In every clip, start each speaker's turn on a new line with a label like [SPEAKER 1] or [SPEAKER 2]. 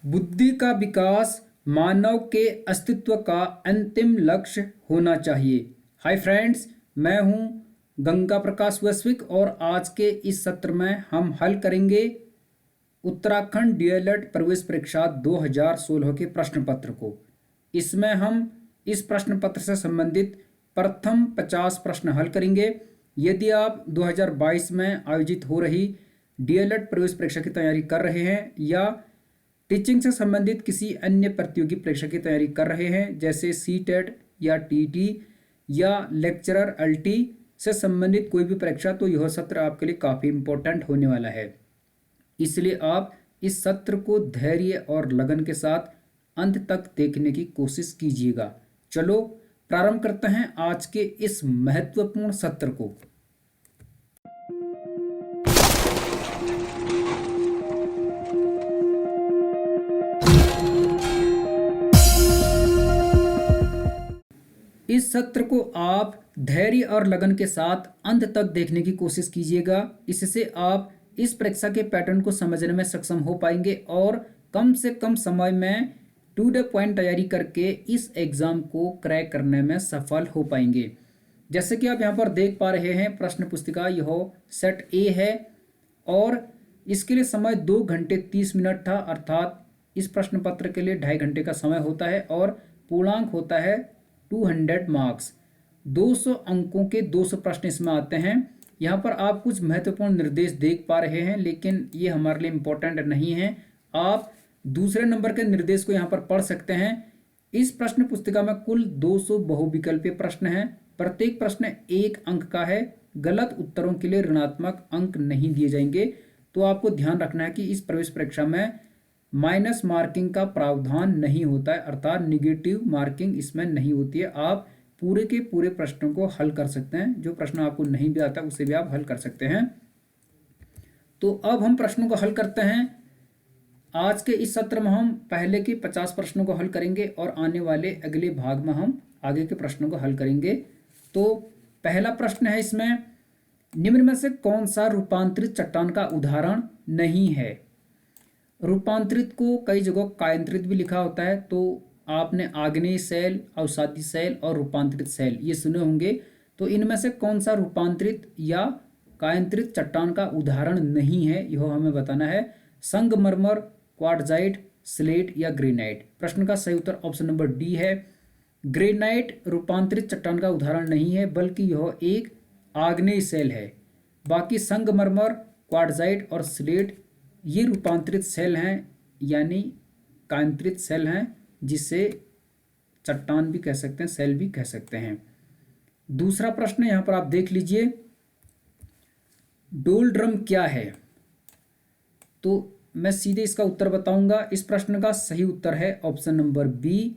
[SPEAKER 1] बुद्धि का विकास मानव के अस्तित्व का अंतिम लक्ष्य होना चाहिए। हाय फ्रेंड्स, मैं हूं गंगा प्रकाश वैश्विक और आज के इस सत्र में हम हल करेंगे उत्तराखंड डीएलएड प्रवेश परीक्षा 2016 के प्रश्न पत्र को। इसमें हम इस प्रश्न पत्र से संबंधित प्रथम 50 प्रश्न हल करेंगे। यदि आप 2022 में आयोजित हो रही डीएलएड प्रवेश परीक्षा की तैयारी कर रहे हैं या टीचिंग से संबंधित किसी अन्य प्रतियोगी परीक्षा की तैयारी कर रहे हैं जैसे सीटेट या टीटी या लेक्चरर एलटी से संबंधित कोई भी परीक्षा, तो यह सत्र आपके लिए काफ़ी इम्पोर्टेंट होने वाला है। इसलिए आप इस सत्र को धैर्य और लगन के साथ अंत तक देखने की कोशिश कीजिएगा। चलो प्रारंभ करते हैं आज के इस महत्वपूर्ण सत्र को। इस सत्र को आप धैर्य और लगन के साथ अंत तक देखने की कोशिश कीजिएगा। इससे आप इस परीक्षा के पैटर्न को समझने में सक्षम हो पाएंगे और कम से कम समय में टू द पॉइंट तैयारी करके इस एग्जाम को क्रैक करने में सफल हो पाएंगे। जैसे कि आप यहाँ पर देख पा रहे हैं, प्रश्न पुस्तिका यह सेट ए है और इसके लिए समय 2 घंटे 30 मिनट था, अर्थात इस प्रश्न पत्र के लिए 2.5 घंटे का समय होता है और पूर्णांक होता है 200 मार्क्स। 200 अंकों के 200 प्रश्न इसमें आते हैं। यहाँ पर आप कुछ महत्वपूर्ण निर्देश देख पा रहे हैं, लेकिन ये हमारे लिए इम्पोर्टेंट नहीं है। आप दूसरे नंबर के निर्देश को यहाँ पर पढ़ सकते हैं। इस प्रश्न पुस्तिका में कुल 200 बहुविकल्पीय प्रश्न हैं। प्रत्येक प्रश्न 1 अंक का है। गलत उत्तरों के लिए ऋणात्मक अंक नहीं दिए जाएंगे। तो आपको ध्यान रखना है कि इस प्रवेश परीक्षा में माइनस मार्किंग का प्रावधान नहीं होता है, अर्थात निगेटिव मार्किंग इसमें नहीं होती है। आप पूरे के पूरे प्रश्नों को हल कर सकते हैं। जो प्रश्न आपको नहीं भी आता उसे भी आप हल कर सकते हैं। तो अब हम प्रश्नों को हल करते हैं। आज के इस सत्र में हम पहले के 50 प्रश्नों को हल करेंगे और आने वाले अगले भाग में हम आगे के प्रश्नों को हल करेंगे। तो पहला प्रश्न है इसमें, निम्न में से कौन सा रूपांतरित चट्टान का उदाहरण नहीं है। रूपांतरित को कई जगह कायांतरित भी लिखा होता है, तो आपने आग्नेय शैल, अवसादी शैल और रूपांतरित शैल ये सुने होंगे। तो इनमें से कौन सा रूपांतरित या कायांतरित चट्टान का उदाहरण नहीं है, यह हमें बताना है। संगमरमर, क्वार्ट्जाइट, स्लेट या ग्रेनाइट। प्रश्न का सही उत्तर ऑप्शन नंबर डी है। ग्रेनाइट रूपांतरित चट्टान का उदाहरण नहीं है, बल्कि यह एक आग्नेय शैल है। बाकी संगमरमर, क्वार्ट्जाइट और स्लेट ये रूपांतरित शैल हैं, यानी कायांतरित शैल हैं, जिसे चट्टान भी कह सकते हैं, शैल भी कह सकते हैं। दूसरा प्रश्न यहां पर आप देख लीजिए, डोलड्रम क्या है। तो मैं सीधे इसका उत्तर बताऊंगा। इस प्रश्न का सही उत्तर है ऑप्शन नंबर बी,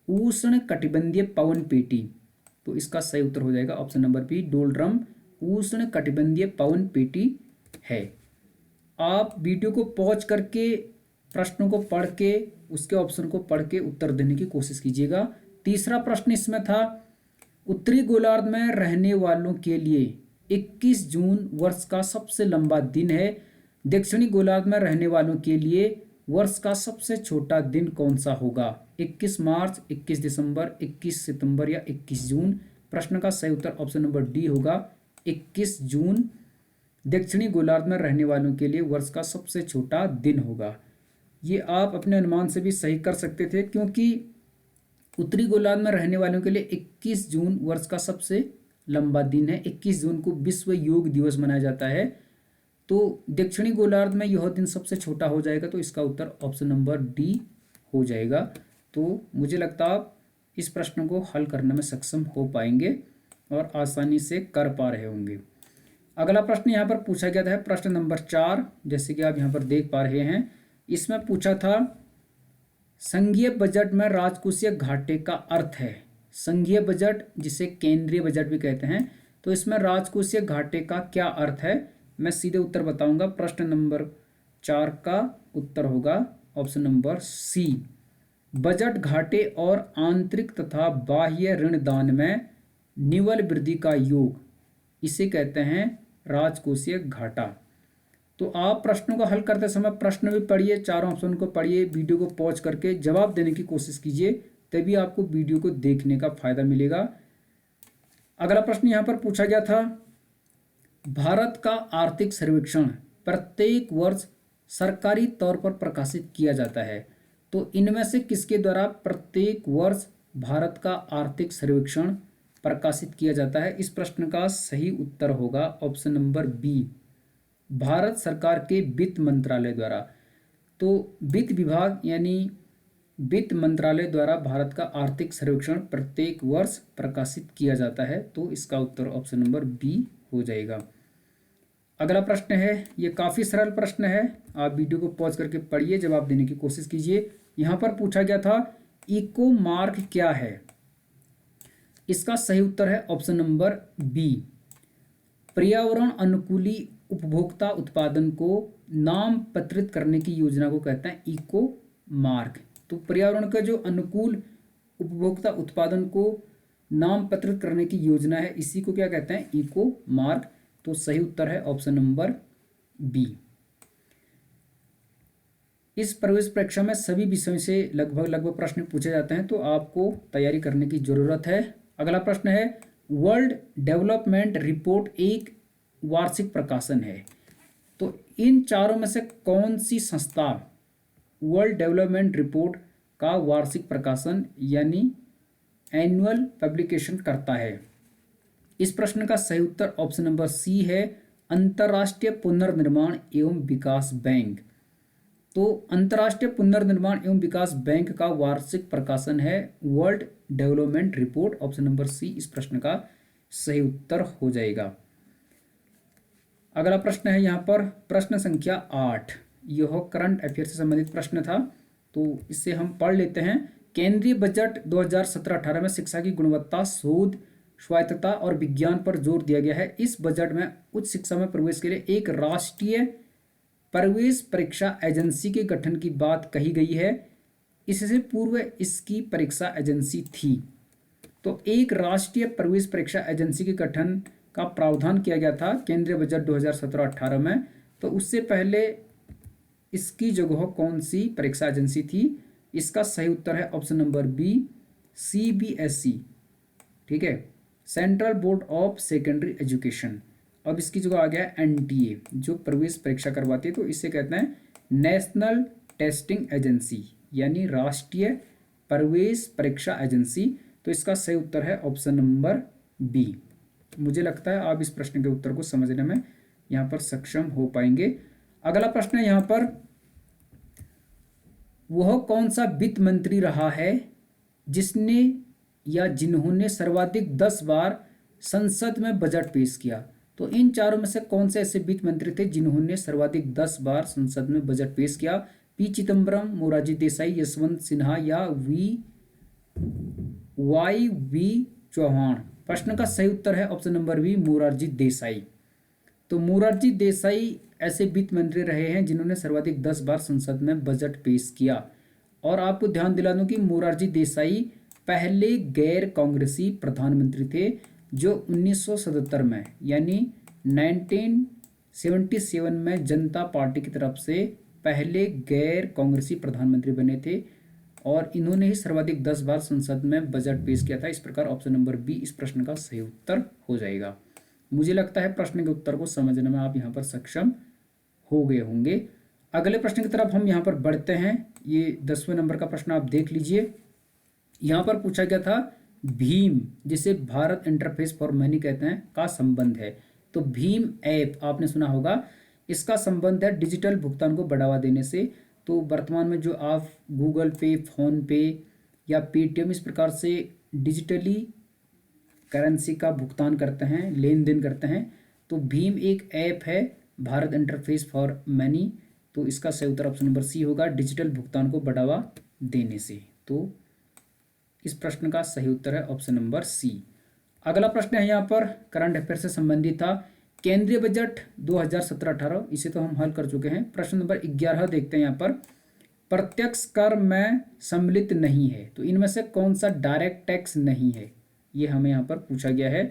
[SPEAKER 1] उष्ण कटिबंधीय पवन पेटी। तो इसका सही उत्तर हो जाएगा ऑप्शन नंबर बी, डोलड्रम उष्ण कटिबंधीय पवन पेटी है। आप वीडियो को पॉज करके प्रश्नों को पढ़ के उसके ऑप्शन को पढ़ के उत्तर देने की कोशिश कीजिएगा। तीसरा प्रश्न इसमें था, उत्तरी गोलार्ध में रहने वालों के लिए 21 जून वर्ष का सबसे लंबा दिन है। दक्षिणी गोलार्ध में रहने वालों के लिए वर्ष का सबसे छोटा दिन कौन सा होगा। 21 मार्च, 21 दिसंबर, 21 सितंबर या 21 जून। प्रश्न का सही उत्तर ऑप्शन नंबर डी होगा, 21 जून दक्षिणी गोलार्ध में रहने वालों के लिए वर्ष का सबसे छोटा दिन होगा। ये आप अपने अनुमान से भी सही कर सकते थे, क्योंकि उत्तरी गोलार्ध में रहने वालों के लिए 21 जून वर्ष का सबसे लंबा दिन है। 21 जून को विश्व योग दिवस मनाया जाता है। तो दक्षिणी गोलार्ध में यह दिन सबसे छोटा हो जाएगा, तो इसका उत्तर ऑप्शन नंबर डी हो जाएगा। तो मुझे लगता है आप इस प्रश्न को हल करने में सक्षम हो पाएंगे और आसानी से कर पा रहे होंगे। अगला प्रश्न यहाँ पर पूछा गया था, प्रश्न नंबर 4, जैसे कि आप यहाँ पर देख पा रहे हैं। इसमें पूछा था, संघीय बजट में राजकोषीय घाटे का अर्थ है। संघीय बजट जिसे केंद्रीय बजट भी कहते हैं, तो इसमें राजकोषीय घाटे का क्या अर्थ है। मैं सीधे उत्तर बताऊंगा। प्रश्न नंबर 4 का उत्तर होगा ऑप्शन नंबर सी, बजट घाटे और आंतरिक तथा बाह्य ऋणदान में निव्वल वृद्धि का योग, इसे कहते हैं राजकोषीय घाटा। तो आप प्रश्नों को हल करते समय प्रश्न भी पढ़िए, चारों ऑप्शन को पढ़िए, वीडियो को पॉज करके जवाब देने की कोशिश कीजिए, तभी आपको वीडियो को देखने का फायदा मिलेगा। अगला प्रश्न यहाँ पर पूछा गया था, भारत का आर्थिक सर्वेक्षण प्रत्येक वर्ष सरकारी तौर पर प्रकाशित किया जाता है, तो इनमें से किसके द्वारा प्रत्येक वर्ष भारत का आर्थिक सर्वेक्षण प्रकाशित किया जाता है? इस प्रश्न का सही उत्तर होगा ऑप्शन नंबर बी, भारत सरकार के वित्त मंत्रालय द्वारा। तो वित्त विभाग यानी वित्त मंत्रालय द्वारा भारत का आर्थिक सर्वेक्षण प्रत्येक वर्ष प्रकाशित किया जाता है, तो इसका उत्तर ऑप्शन नंबर बी हो जाएगा। अगला प्रश्न है, ये काफ़ी सरल प्रश्न है, आप वीडियो को पॉज करके पढ़िए, जवाब देने की कोशिश कीजिए। यहाँ पर पूछा गया था इको मार्क क्या है? इसका सही उत्तर है ऑप्शन नंबर बी, पर्यावरण अनुकूली उपभोक्ता उत्पादन को नाम पत्रित करने की योजना को कहते हैं इको मार्क। तो पर्यावरण का जो अनुकूल उपभोक्ता उत्पादन को नाम पत्रित करने की योजना है, इसी को क्या कहते हैं? Eco mark. तो सही उत्तर है ऑप्शन नंबर बी। इस प्रवेश परीक्षा में सभी विषयों से लगभग प्रश्न पूछे जाते हैं, तो आपको तैयारी करने की जरूरत है। अगला प्रश्न है, वर्ल्ड डेवलपमेंट रिपोर्ट एक वार्षिक प्रकाशन है, तो इन चारों में से कौन सी संस्था वर्ल्ड डेवलपमेंट रिपोर्ट का वार्षिक प्रकाशन यानी एनुअल पब्लिकेशन करता है? इस प्रश्न का सही उत्तर ऑप्शन नंबर सी है, अंतर्राष्ट्रीय पुनर्निर्माण एवं विकास बैंक। तो अंतर्राष्ट्रीय पुनर्निर्माण एवं विकास बैंक का वार्षिक प्रकाशन है world development report, option number C इस प्रश्न का सही उत्तर हो जाएगा। अगला प्रश्न है यहाँ पर प्रश्न संख्या 8, यह करंट अफेयर से संबंधित प्रश्न था, तो इससे हम पढ़ लेते हैं। केंद्रीय बजट 2017-18 में शिक्षा की गुणवत्ता, शोध, स्वायत्तता और विज्ञान पर जोर दिया गया है। इस बजट में उच्च शिक्षा में प्रवेश के लिए एक राष्ट्रीय प्रवेश परीक्षा एजेंसी के गठन की बात कही गई है। इससे पूर्व इसकी परीक्षा एजेंसी थी। तो एक राष्ट्रीय प्रवेश परीक्षा एजेंसी के गठन का प्रावधान किया गया था केंद्रीय बजट 2017-18 में। तो उससे पहले इसकी जगह कौन सी परीक्षा एजेंसी थी? इसका सही उत्तर है ऑप्शन नंबर बी, CBSE। ठीक है, central board of secondary education. अब इसकी जगह आ गया NTA, जो प्रवेश परीक्षा करवाती है, तो इसे कहते हैं नेशनल टेस्टिंग एजेंसी यानी राष्ट्रीय प्रवेश परीक्षा एजेंसी। तो इसका सही उत्तर है ऑप्शन नंबर बी। मुझे लगता है आप इस प्रश्न के उत्तर को समझने में यहाँ पर सक्षम हो पाएंगे। अगला प्रश्न है यहाँ पर, वह कौन सा वित्त मंत्री रहा है जिसने या जिन्होंने सर्वाधिक 10 बार संसद में बजट पेश किया? तो इन चारों में से कौन से ऐसे वित्त मंत्री थे जिन्होंने सर्वाधिक 10 बार संसद में बजट पेश किया? पी चिदम्बरम, मोरारजी देसाई, यशवंत सिन्हा या YV चौहान? प्रश्न का सही उत्तर है option number B, Morarji Desai. तो मोरारजी देसाई ऐसे वित्त मंत्री रहे हैं जिन्होंने सर्वाधिक 10 बार संसद में बजट पेश किया। और आपको ध्यान दिला दूं कि मोरारजी देसाई पहले गैर कांग्रेसी प्रधानमंत्री थे जो 1977 में यानी 1977 में जनता पार्टी की तरफ से पहले गैर कांग्रेसी प्रधानमंत्री बने थे, और इन्होंने ही सर्वाधिक 10 बार संसद में बजट पेश किया था। इस प्रकार ऑप्शन नंबर बी इस प्रश्न का सही उत्तर हो जाएगा। मुझे लगता है प्रश्न के उत्तर को समझने में आप यहाँ पर सक्षम हो गए होंगे। अगले प्रश्न की तरफ हम यहाँ पर बढ़ते हैं। ये 10वें नंबर का प्रश्न आप देख लीजिए। यहाँ पर पूछा गया था भीम, जिसे भारत इंटरफेस फॉर मनी कहते हैं, का संबंध है। तो भीम ऐप आपने सुना होगा, इसका संबंध है डिजिटल भुगतान को बढ़ावा देने से। तो वर्तमान में जो आप गूगल पे, फोन पे या पेटीएम इस प्रकार से डिजिटली करेंसी का भुगतान करते हैं, लेन देन करते हैं, तो भीम एक ऐप है भारत इंटरफेस फॉर मनी। तो इसका सही उत्तर ऑप्शन नंबर सी होगा, डिजिटल भुगतान को बढ़ावा देने से। तो इस प्रश्न का सही उत्तर है ऑप्शन नंबर सी। अगला प्रश्न है यहाँ पर करंट अफेयर से संबंधित था, केंद्रीय बजट 2017-18, इसे तो हम हल कर चुके हैं। प्रश्न नंबर 11 देखते हैं यहाँ पर, प्रत्यक्ष कर में सम्मिलित नहीं है, तो इनमें से कौन सा डायरेक्ट टैक्स नहीं है, ये हमें यहाँ पर पूछा गया है।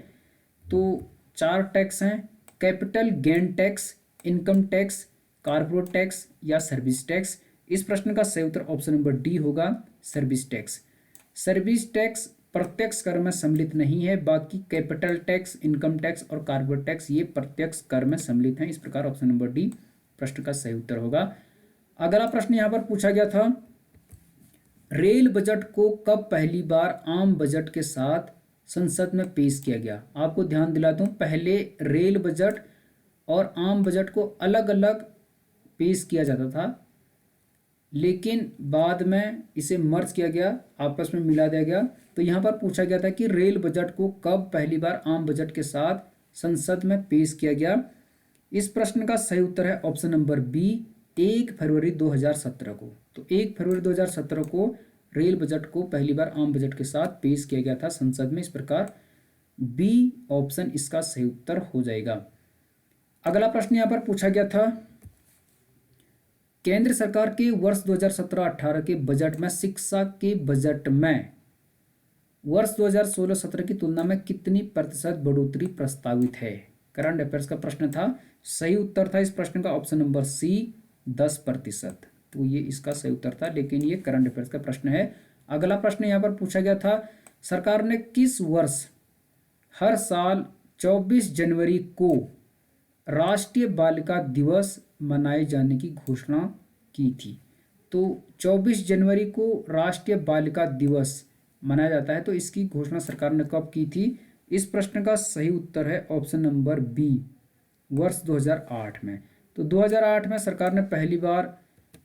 [SPEAKER 1] तो 4 टैक्स हैं, capital gain tax, income tax, corporate tax या सर्विस टैक्स? इस प्रश्न का सही उत्तर ऑप्शन नंबर डी होगा, सर्विस टैक्स। सर्विस टैक्स प्रत्यक्ष कर में सम्मिलित नहीं है, बाकी कैपिटल टैक्स, इनकम टैक्स और कारपोरेट टैक्स ये प्रत्यक्ष कर में सम्मिलित हैं। इस प्रकार ऑप्शन नंबर डी प्रश्न का सही उत्तर होगा। अगला प्रश्न यहां पर पूछा गया था, रेल बजट को कब पहली बार आम बजट के साथ संसद में पेश किया गया? आपको ध्यान दिलाता हूं, पहले रेल बजट और आम बजट को अलग अलग पेश किया जाता था, लेकिन बाद में इसे मर्ज किया गया, आपस में मिला दिया गया। तो यहाँ पर पूछा गया था कि रेल बजट को कब पहली बार आम बजट के साथ संसद में पेश किया गया? इस प्रश्न का सही उत्तर है ऑप्शन नंबर बी, 1 फरवरी 2017 को। तो 1 फरवरी 2017 को रेल बजट को पहली बार आम बजट के साथ पेश किया गया था संसद में। इस प्रकार बी ऑप्शन इसका सही उत्तर हो जाएगा। अगला प्रश्न यहाँ पर पूछा गया था, केंद्र सरकार के वर्ष 2017-18 के बजट में शिक्षा के बजट में वर्ष 2016-17 की तुलना में कितनी प्रतिशत बढ़ोतरी प्रस्तावित है? करंट अफेयर्स का प्रश्न था। सही उत्तर था इस प्रश्न का ऑप्शन नंबर सी, 10%। तो ये इसका सही उत्तर था, लेकिन ये करंट अफेयर्स का प्रश्न है। अगला प्रश्न यहाँ पर पूछा गया था, सरकार ने किस वर्ष हर साल 24 जनवरी को राष्ट्रीय बालिका दिवस मनाए जाने की घोषणा की थी? तो 24 जनवरी को राष्ट्रीय बालिका दिवस मनाया जाता है, तो इसकी घोषणा सरकार ने कब की थी? इस प्रश्न का सही उत्तर है ऑप्शन नंबर बी, वर्ष 2008 में। तो 2008 में सरकार ने पहली बार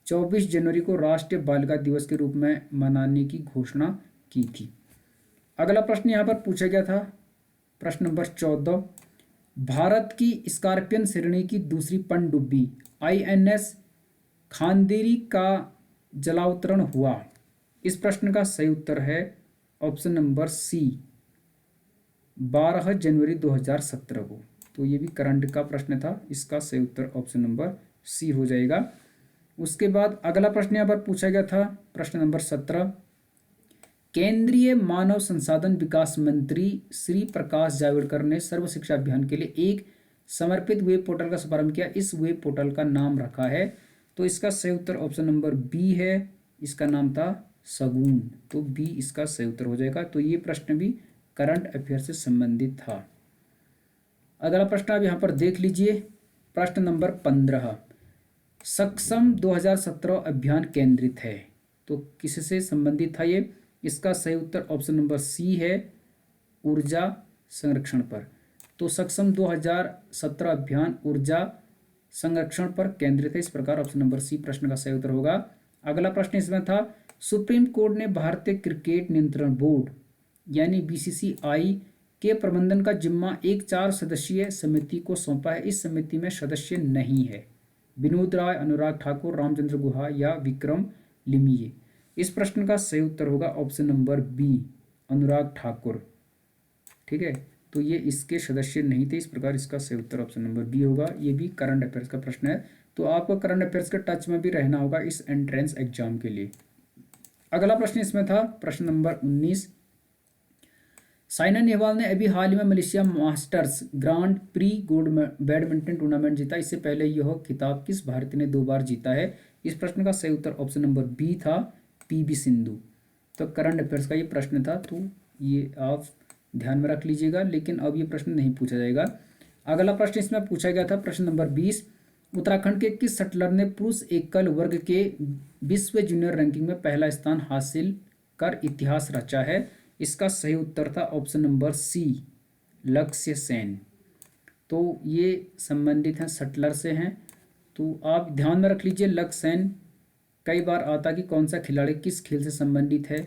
[SPEAKER 1] 24 जनवरी को राष्ट्रीय बालिका दिवस के रूप में मनाने की घोषणा की थी। अगला प्रश्न यहाँ पर पूछा गया था, प्रश्न नंबर 14, भारत की स्कॉर्पियन श्रेणी की दूसरी पनडुब्बी INS खांदेरी का जलावतरण हुआ? इस प्रश्न का सही उत्तर है ऑप्शन नंबर सी, 12 जनवरी 2017 को। तो ये भी करंट का प्रश्न था, इसका सही उत्तर ऑप्शन नंबर सी हो जाएगा। उसके बाद अगला प्रश्न यहाँ पर पूछा गया था, प्रश्न नंबर 17, केंद्रीय मानव संसाधन विकास मंत्री श्री प्रकाश जावड़ेकर ने सर्व शिक्षा अभियान के लिए एक समर्पित वेब पोर्टल का शुभारंभ किया। इस वेब पोर्टल का नाम रखा है, तो इसका सही उत्तर ऑप्शन नंबर बी है, इसका नाम था शगुन। तो बी इसका सही उत्तर हो जाएगा। तो ये प्रश्न भी करंट अफेयर से संबंधित था। अगला प्रश्न आप यहाँ पर देख लीजिए, प्रश्न नंबर 15, सक्षम 2017 अभियान केंद्रित है, तो किससे संबंधित था ये? इसका सही उत्तर ऑप्शन नंबर सी है, ऊर्जा संरक्षण पर। तो सक्षम 2017 अभियान ऊर्जा संरक्षण पर केंद्रित है। इस प्रकार ऑप्शन नंबर सी प्रश्न का सही उत्तर होगा। अगला प्रश्न इसमें था, सुप्रीम कोर्ट ने भारतीय क्रिकेट नियंत्रण बोर्ड यानी BCCI के प्रबंधन का जिम्मा एक 4 सदस्यीय समिति को सौंपा है। इस समिति में सदस्य नहीं है विनोद राय, अनुराग ठाकुर, रामचंद्र गुहा या विक्रम लिमिये। इस प्रश्न का सही उत्तर होगा option number B, Anurag Thakur. ठीक है, तो ये इसके सदस्य नहीं थे, इस प्रकार इसका सही उत्तर ऑप्शन नंबर बी होगा। ये भी करंट अफेयर्स का प्रश्न है, तो आपको करंट अफेयर्स के टच में भी रहना होगा इस एंट्रेंस एग्जाम के लिए। अगला प्रश्न इसमें था, प्रश्न नंबर 19, साइना नेहवाल ने अभी हाल ही में Malaysia masters grand pre gold badminton tournament जीता। इससे पहले यह खिताब किस भारतीय ने 2 बार जीता है? इस प्रश्न का सही उत्तर ऑप्शन नंबर बी था, PV सिंधु। तो करंट अफेयर्स का ये प्रश्न था, तो ये आप ध्यान में रख लीजिएगा, लेकिन अब ये प्रश्न नहीं पूछा जाएगा। अगला प्रश्न इसमें पूछा गया था, प्रश्न नंबर 20, उत्तराखंड के किस शटलर ने पुरुष एकल वर्ग के विश्व जूनियर रैंकिंग में पहला स्थान हासिल कर इतिहास रचा है? इसका सही उत्तर था ऑप्शन नंबर सी, लक्ष्य सेन। तो ये संबंधित हैं शटलर से हैं, तो आप ध्यान में रख लीजिए लक्ष्य सेन। कई बार आता कि कौन सा खिलाड़ी किस खेल से संबंधित है,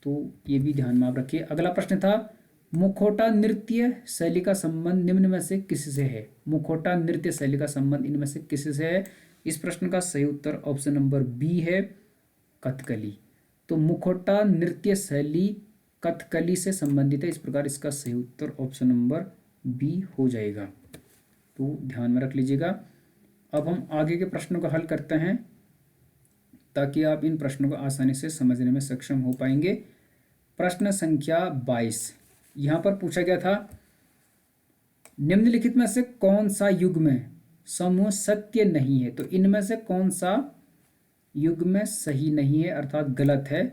[SPEAKER 1] तो ये भी ध्यान में आप रखिए। अगला प्रश्न था, मुखौटा नृत्य शैली का संबंध निम्न में से किससे है? मुखौटा नृत्य शैली का संबंध इनमें से किससे है? इस प्रश्न का सही उत्तर ऑप्शन नंबर बी है, कथकली। तो मुखौटा नृत्य शैली कथकली से संबंधित है, इस प्रकार इसका सही उत्तर ऑप्शन नंबर बी हो जाएगा। तो ध्यान में रख लीजिएगा। अब हम आगे के प्रश्नों को हल करते हैं ताकि आप इन प्रश्नों को आसानी से समझने में सक्षम हो पाएंगे। प्रश्न संख्या 22 यहाँ पर पूछा गया था, निम्नलिखित में से कौन सा युग्म समूह सत्य नहीं है। तो इनमें से कौन सा युग्म सही नहीं है अर्थात गलत है।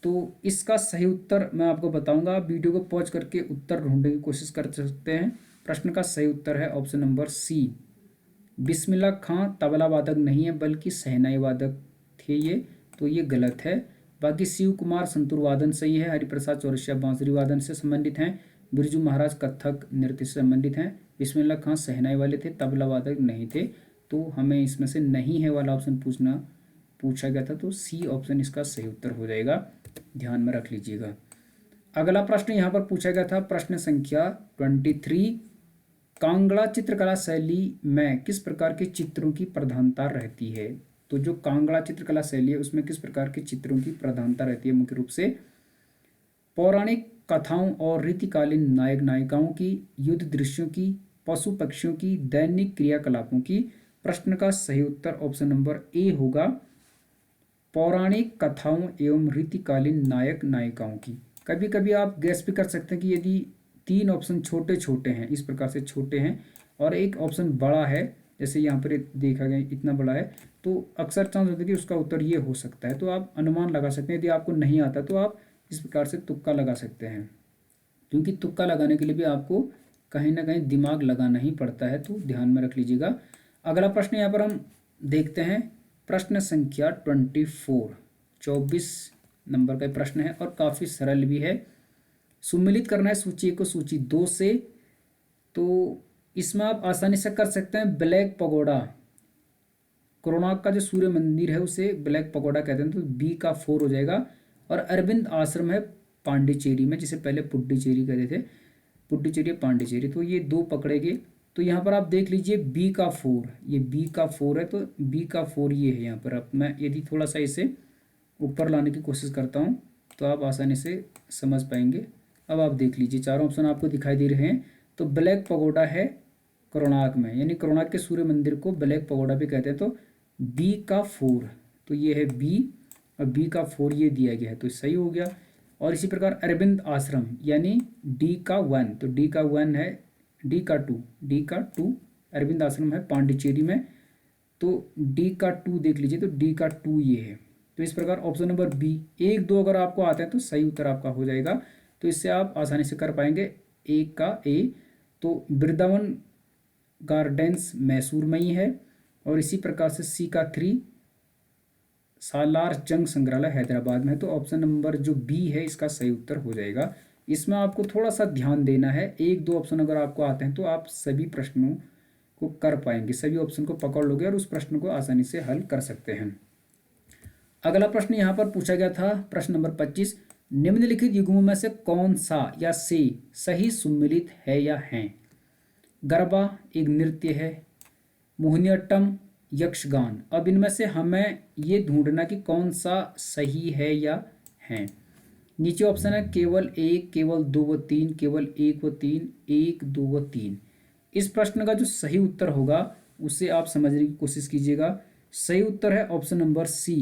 [SPEAKER 1] तो इसका सही उत्तर मैं आपको बताऊंगा, आप वीडियो को पॉज करके उत्तर ढूंढने की कोशिश कर सकते हैं। प्रश्न का सही उत्तर है ऑप्शन नंबर सी, बिस्मिल्लाह खां तबला वादक नहीं है बल्कि शहनाई वादक थे ये, तो ये गलत है। बाकी शिव कुमार संतूर वादन सही है, हरिप्रसाद चौरसिया बांसुरी वादन से संबंधित हैं, बिरजू महाराज कथक नृत्य से संबंधित हैं, बिस्मिल्लाह खां शहनाई वाले थे, तबला वादक नहीं थे। तो हमें इसमें से नहीं है वाला ऑप्शन पूछा गया था, तो सी ऑप्शन इसका सही उत्तर हो जाएगा, ध्यान में रख लीजिएगा। अगला प्रश्न यहाँ पर पूछा गया था, प्रश्न संख्या 23, कांगड़ा चित्रकला शैली में किस प्रकार के चित्रों की प्रधानता रहती है। तो जो कांगड़ा चित्रकला शैली है उसमें किस प्रकार के चित्रों की प्रधानता रहती है, मुख्य रूप से पौराणिक कथाओं और रीतिकालीन नायक नायिकाओं की, युद्ध दृश्यों की, पशु पक्षियों की, दैनिक क्रियाकलापों की। प्रश्न का सही उत्तर ऑप्शन नंबर ए होगा, पौराणिक कथाओं एवं रीतिकालीन नायक नायिकाओं की। कभी कभी आप गैस भी कर सकते हैं कि यदि 3 ऑप्शन छोटे छोटे हैं, इस प्रकार से छोटे हैं, और एक ऑप्शन बड़ा है, जैसे यहाँ पर देखा गया इतना बड़ा है, तो अक्सर चांस होता है कि उसका उत्तर ये हो सकता है। तो आप अनुमान लगा सकते हैं, यदि आपको नहीं आता तो आप इस प्रकार से तुक्का लगा सकते हैं, क्योंकि तुक्का लगाने के लिए भी आपको कहीं ना कहीं दिमाग लगाना ही पड़ता है, तो ध्यान में रख लीजिएगा। अगला प्रश्न यहाँ पर हम देखते हैं, प्रश्न संख्या 24 नंबर का प्रश्न है और काफ़ी सरल भी है। सुमिलित करना है सूची 1 को सूची 2 से, तो इसमें आप आसानी से कर सकते हैं। ब्लैक पगोडा, कोणार्क का जो सूर्य मंदिर है उसे ब्लैक पगोडा कहते हैं, तो बी का 4 हो जाएगा। और अरविंद आश्रम है पांडिचेरी में, जिसे पहले पुडुचेरी कहते थे, पुडुचेरी पांडिचेरी, तो ये 2 पकड़े गए। तो यहाँ पर आप देख लीजिए बी का 4, ये बी का 4 है, तो बी का 4 ये है। यहाँ पर अब मैं यदि थोड़ा सा इसे ऊपर लाने की कोशिश करता हूँ तो आप आसानी से समझ पाएंगे। अब आप देख लीजिए, चारों ऑप्शन आपको दिखाई दे रहे हैं। तो ब्लैक पगोडा है कोणार्क में, यानी कोणार्क के सूर्य मंदिर को ब्लैक पगोडा भी कहते हैं, तो बी का 4, तो ये है बी, और बी का 4 ये दिया गया है, तो सही हो गया। और इसी प्रकार अरविंद आश्रम यानी डी का 1, तो डी का 1 है, डी का 2 अरविंद आश्रम है पांडिचेरी में, तो डी का 2 देख लीजिए, तो डी का 2 ये है। तो इस प्रकार ऑप्शन नंबर बी 1 2 अगर आपको आते हैं तो सही उत्तर आपका हो जाएगा, तो इससे आप आसानी से कर पाएंगे। 1 का ए, तो वृंदावन गार्डन्स मैसूर में ही है। और इसी प्रकार से सी का 3 सालार जंग संग्रहालय हैदराबाद में है, तो ऑप्शन नंबर जो बी है इसका सही उत्तर हो जाएगा। इसमें आपको थोड़ा सा ध्यान देना है, 1 2 ऑप्शन अगर आपको आते हैं तो आप सभी प्रश्नों को कर पाएंगे, सभी ऑप्शन को पकड़ लोगे और उस प्रश्न को आसानी से हल कर सकते हैं। अगला प्रश्न यहाँ पर पूछा गया था, प्रश्न नंबर 25, निम्नलिखित युग्मों में से कौन सा या से सही सुम्मिलित है या हैं। गरबा एक नृत्य है, मोहिनीअट्टम यक्षगान। अब इनमें से हमें ये ढूंढना कि कौन सा सही है या है। नीचे ऑप्शन है केवल 1, केवल 2 व 3, केवल 1 व 3, 1 2 व 3। इस प्रश्न का जो सही उत्तर होगा उसे आप समझने की कोशिश कीजिएगा। सही उत्तर है ऑप्शन नंबर सी,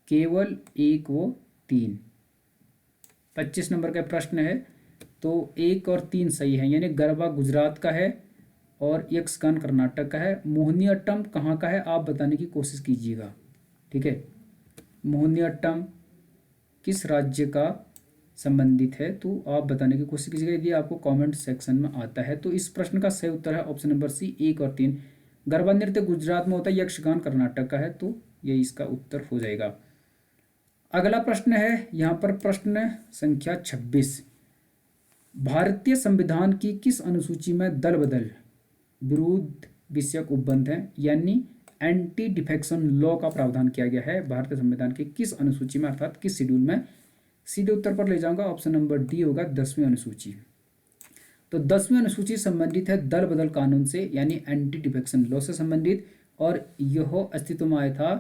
[SPEAKER 1] केवल 1 व 3। 25 नंबर का प्रश्न है, तो 1 और 3 सही है, यानी गरबा गुजरात का है और यक्षगान कर्नाटक का है। मोहिनीअट्टम कहाँ का है आप बताने की कोशिश कीजिएगा, ठीक है। मोहिनीअट्टम किस राज्य का संबंधित है, तो आप बताने की कोशिश कीजिएगा यदि आपको कमेंट सेक्शन में आता है। तो इस प्रश्न का सही उत्तर है ऑप्शन नंबर सी, 1 और 3। गरबा नृत्य गुजरात में होता है, यक्षगान कर्नाटक का है, तो ये इसका उत्तर हो जाएगा। अगला प्रश्न है यहाँ पर प्रश्न संख्या 26, भारतीय संविधान की किस अनुसूची में दल बदल विरोध विषयक उपबंध है, यानी एंटी डिफेक्शन लॉ का प्रावधान किया गया है भारतीय संविधान की किस अनुसूची में, अर्थात किस शेड्यूल में। सीधे उत्तर पर ले जाऊंगा, ऑप्शन नंबर डी होगा 10वीं अनुसूची। तो 10वीं अनुसूची संबंधित है दल बदल कानून से, यानी एंटी डिफेक्शन लॉ से संबंधित, और यह अस्तित्व में आया था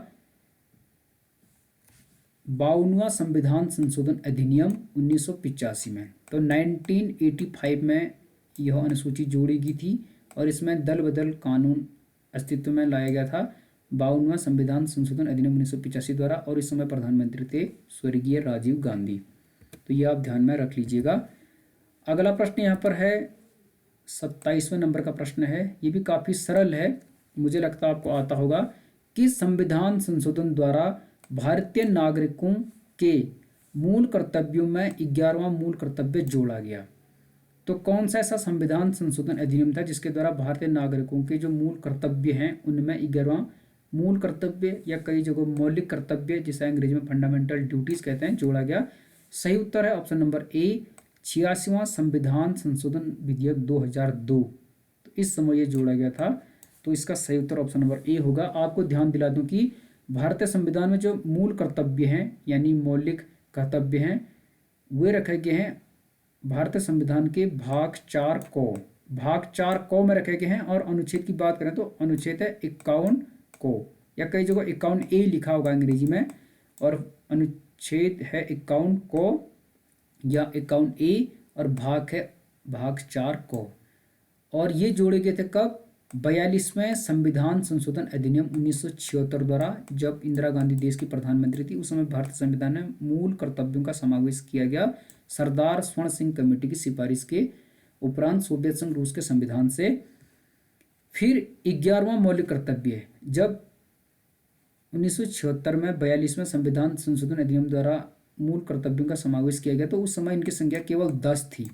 [SPEAKER 1] 52वां संविधान संशोधन अधिनियम 1985 में। तो 1985 में यह अनुसूची जोड़ी गई थी और इसमें दल बदल कानून अस्तित्व में लाया गया था 52वां संविधान संशोधन अधिनियम 1985 द्वारा, और इस समय प्रधानमंत्री थे स्वर्गीय राजीव गांधी। तो ये आप ध्यान में रख लीजिएगा। अगला प्रश्न यहाँ पर है 27वें नंबर का प्रश्न है, ये भी काफ़ी सरल है, मुझे लगता है आपको आता होगा। कि संविधान संशोधन द्वारा भारतीय नागरिकों के मूल कर्तव्यों में 11वां मूल कर्तव्य जोड़ा गया। तो कौन सा ऐसा संविधान संशोधन अधिनियम था जिसके द्वारा भारतीय नागरिकों के जो मूल कर्तव्य हैं उनमें 11वां मूल कर्तव्य या कई जगह मौलिक कर्तव्य, जिसे अंग्रेजी में फंडामेंटल ड्यूटीज कहते हैं, जोड़ा गया। सही उत्तर है ऑप्शन नंबर ए, 86वां संविधान संशोधन विधेयक 2002। तो इस समय ये जोड़ा गया था, तो इसका सही उत्तर ऑप्शन नंबर ए होगा। आपको ध्यान दिला दूं कि भारतीय संविधान में जो मूल कर्तव्य हैं यानी मौलिक कर्तव्य हैं वे रखे गए हैं भारतीय संविधान के भाग 4 को में रखे गए हैं। और अनुच्छेद की बात करें तो अनुच्छेद है 51 को, या कई जगह 51A लिखा होगा अंग्रेजी में, और अनुच्छेद है 51 को या 51A, और भाग है भाग 4 को। और ये जोड़े गए थे कब? 42वें संविधान संशोधन अधिनियम 1976 द्वारा, जब इंदिरा गांधी देश की प्रधानमंत्री थी। उस समय भारतीय संविधान में मूल कर्तव्यों का समावेश किया गया सरदार स्वर्ण सिंह कमेटी की सिफारिश के उपरांत सोवियत संघ रूस के संविधान से। फिर 11वां मौलिक कर्तव्य, जब 1976 में 42वें संविधान संशोधन अधिनियम द्वारा मूल कर्तव्यों का समावेश किया गया, तो उस समय इनकी संख्या केवल 10 थी।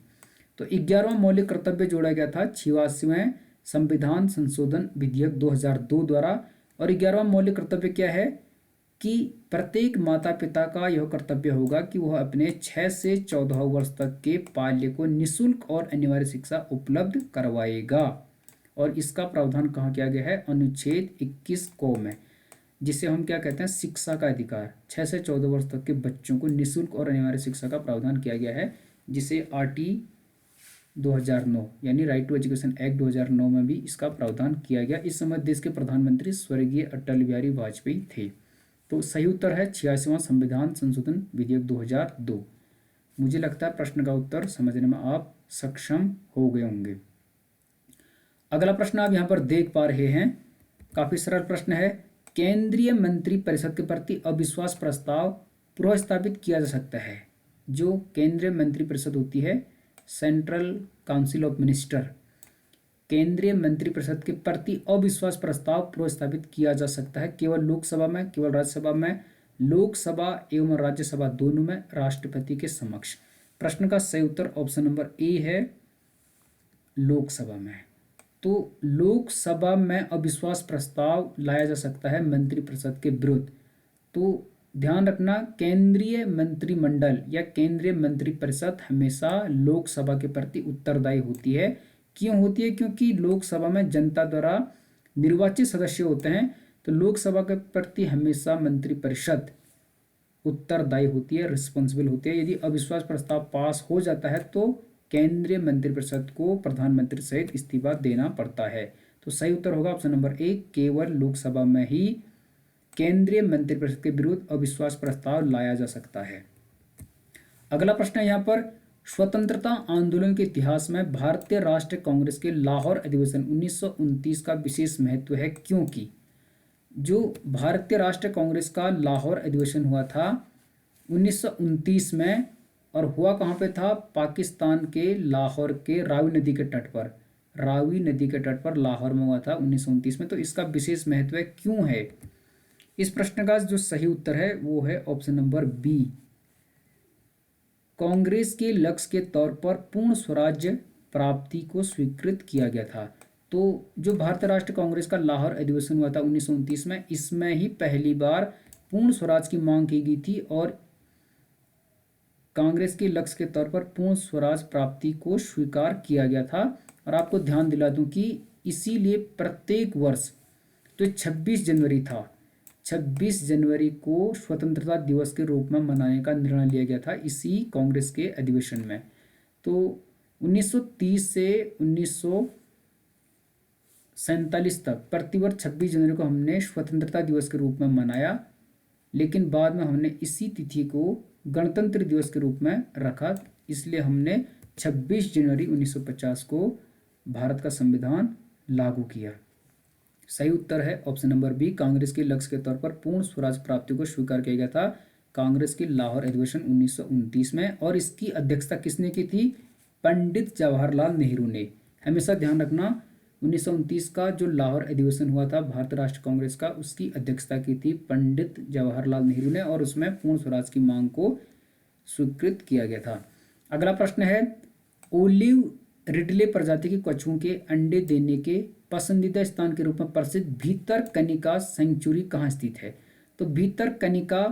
[SPEAKER 1] तो 11वां मौलिक कर्तव्य जोड़ा गया था 86वें संविधान संशोधन विधेयक 2002 द्वारा। और 11वां मौलिक कर्तव्य क्या है कि प्रत्येक माता पिता का यह कर्तव्य होगा कि वह अपने 6 से 14 वर्ष तक के बाल्य को निःशुल्क और अनिवार्य शिक्षा उपलब्ध करवाएगा। और इसका प्रावधान कहाँ किया गया है? अनुच्छेद 21 को में, जिसे हम क्या कहते हैं? शिक्षा का अधिकार। 6 से 14 वर्ष तक के बच्चों को निःशुल्क और अनिवार्य शिक्षा का प्रावधान किया गया है, जिसे RT 2009 यानी राइट टू एजुकेशन एक्ट 2009 में भी इसका प्रावधान किया गया। इस समय देश के प्रधानमंत्री स्वर्गीय अटल बिहारी वाजपेयी थे। तो सही उत्तर है 86वां संविधान संशोधन विधेयक 2002। मुझे लगता है प्रश्न का उत्तर समझने में आप सक्षम हो गए होंगे। अगला प्रश्न आप यहाँ पर देख पा रहे हैं, काफी सरल प्रश्न है। केंद्रीय मंत्रिपरिषद के प्रति अविश्वास प्रस्ताव पुनर्स्थापित किया जा सकता है। जो केंद्रीय मंत्रिपरिषद होती है, सेंट्रल काउंसिल ऑफ मिनिस्टर, केंद्रीय मंत्रिपरिषद के प्रति अविश्वास प्रस्ताव पुनर्स्थापित किया जा सकता है केवल लोकसभा में, केवल राज्यसभा में, लोकसभा एवं राज्यसभा दोनों में, राष्ट्रपति के समक्ष। प्रश्न का सही उत्तर ऑप्शन नंबर ए है, लोकसभा में। तो लोकसभा में अविश्वास प्रस्ताव लाया जा सकता है मंत्रिपरिषद के विरुद्ध। तो ध्यान रखना, केंद्रीय मंत्रिमंडल या केंद्रीय मंत्रिपरिषद हमेशा लोकसभा के प्रति उत्तरदायी होती है। क्यों होती है? क्योंकि लोकसभा में जनता द्वारा निर्वाचित सदस्य होते हैं, तो लोकसभा के प्रति हमेशा मंत्रिपरिषद उत्तरदायी होती है, रिस्पॉन्सिबल होती है। यदि अविश्वास प्रस्ताव पास हो जाता है तो केंद्रीय मंत्रिपरिषद को प्रधानमंत्री सहित इस्तीफा देना पड़ता है। तो सही उत्तर होगा ऑप्शन नंबर ए, केवल लोकसभा में ही केंद्रीय मंत्रिपरिषद के विरुद्ध अविश्वास प्रस्ताव लाया जा सकता है। अगला प्रश्न है यहाँ पर, स्वतंत्रता आंदोलन के इतिहास में भारतीय राष्ट्रीय कांग्रेस के लाहौर अधिवेशन 1929 का विशेष महत्व है, क्योंकि जो भारतीय राष्ट्रीय कांग्रेस का लाहौर अधिवेशन हुआ था 1929 में, और हुआ कहाँ पे था? पाकिस्तान के लाहौर के रावी नदी के तट पर, रावी नदी के तट पर लाहौर में हुआ था 1929 में। तो इसका विशेष महत्व है, क्यों है? इस प्रश्न का जो सही उत्तर है वो है ऑप्शन नंबर बी, कांग्रेस के लक्ष्य के तौर पर पूर्ण स्वराज्य प्राप्ति को स्वीकृत किया गया था। तो जो भारतीय राष्ट्रीय कांग्रेस का लाहौर अधिवेशन हुआ था 1929 में, इसमें ही पहली बार पूर्ण स्वराज की मांग की गई थी और कांग्रेस के लक्ष्य के तौर पर पूर्ण स्वराज प्राप्ति को स्वीकार किया गया था। और आपको ध्यान दिला दूं कि इसीलिए प्रत्येक वर्ष, तो 26 जनवरी था, 26 जनवरी को स्वतंत्रता दिवस के रूप में मनाने का निर्णय लिया गया था इसी कांग्रेस के अधिवेशन में। तो 1930 से 1947 तक प्रतिवर्ष 26 जनवरी को हमने स्वतंत्रता दिवस के रूप में मनाया, लेकिन बाद में हमने इसी तिथि को गणतंत्र दिवस के रूप में रखा, इसलिए हमने 26 जनवरी 1950 को भारत का संविधान लागू किया। सही उत्तर है ऑप्शन नंबर बी, कांग्रेस के लक्ष्य के तौर पर पूर्ण स्वराज प्राप्ति को स्वीकार किया गया था कांग्रेस के लाहौर अधिवेशन 1929 में। और इसकी अध्यक्षता किसने की थी? पंडित जवाहरलाल नेहरू ने। हमेशा ध्यान रखना 1929 का जो लाहौर अधिवेशन हुआ था भारतीय राष्ट्रीय कांग्रेस का, उसकी अध्यक्षता की थी पंडित जवाहरलाल नेहरू ने, और उसमें पूर्ण स्वराज की मांग को स्वीकृत किया गया था। अगला प्रश्न है, ओलिव रिडले प्रजाति के कछुओं के अंडे देने के पसंदीदा स्थान के रूप में प्रसिद्ध भीतरकनिका सेंचुरी कहाँ स्थित है? तो भीतरकनिका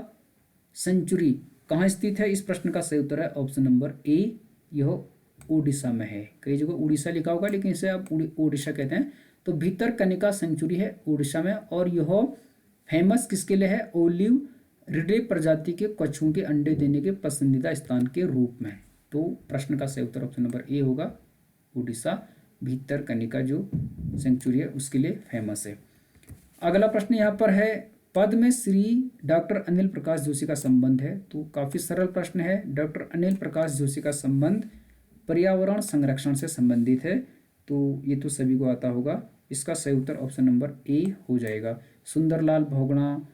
[SPEAKER 1] सेंचुरी कहाँ स्थित है? इस प्रश्न का सही उत्तर है ऑप्शन नंबर ए, यह उड़ीसा में है। कई जगह उड़ीसा लिखा होगा लेकिन इसे आप उड़ीसा कहते हैं। तो भीतरकनिका सेंचुरी है उड़ीसा में, और यह फेमस किसके लिए है? ओलिव रिडले प्रजाति के कछुओं के अंडे देने के पसंदीदा स्थान के रूप में। तो प्रश्न का सही उत्तर ऑप्शन नंबर ए होगा, उड़ीसा भीतरकनिका जो सेंचुरी है उसके लिए फेमस है। अगला प्रश्न यहाँ पर है, पद्म श्री डॉक्टर अनिल प्रकाश जोशी का संबंध है। तो काफी सरल प्रश्न है। डॉक्टर अनिल प्रकाश जोशी का संबंध पर्यावरण संरक्षण से संबंधित है। तो ये तो सभी को आता होगा। इसका सही उत्तर ऑप्शन नंबर ए हो जाएगा। सुंदरलाल बहुगुणा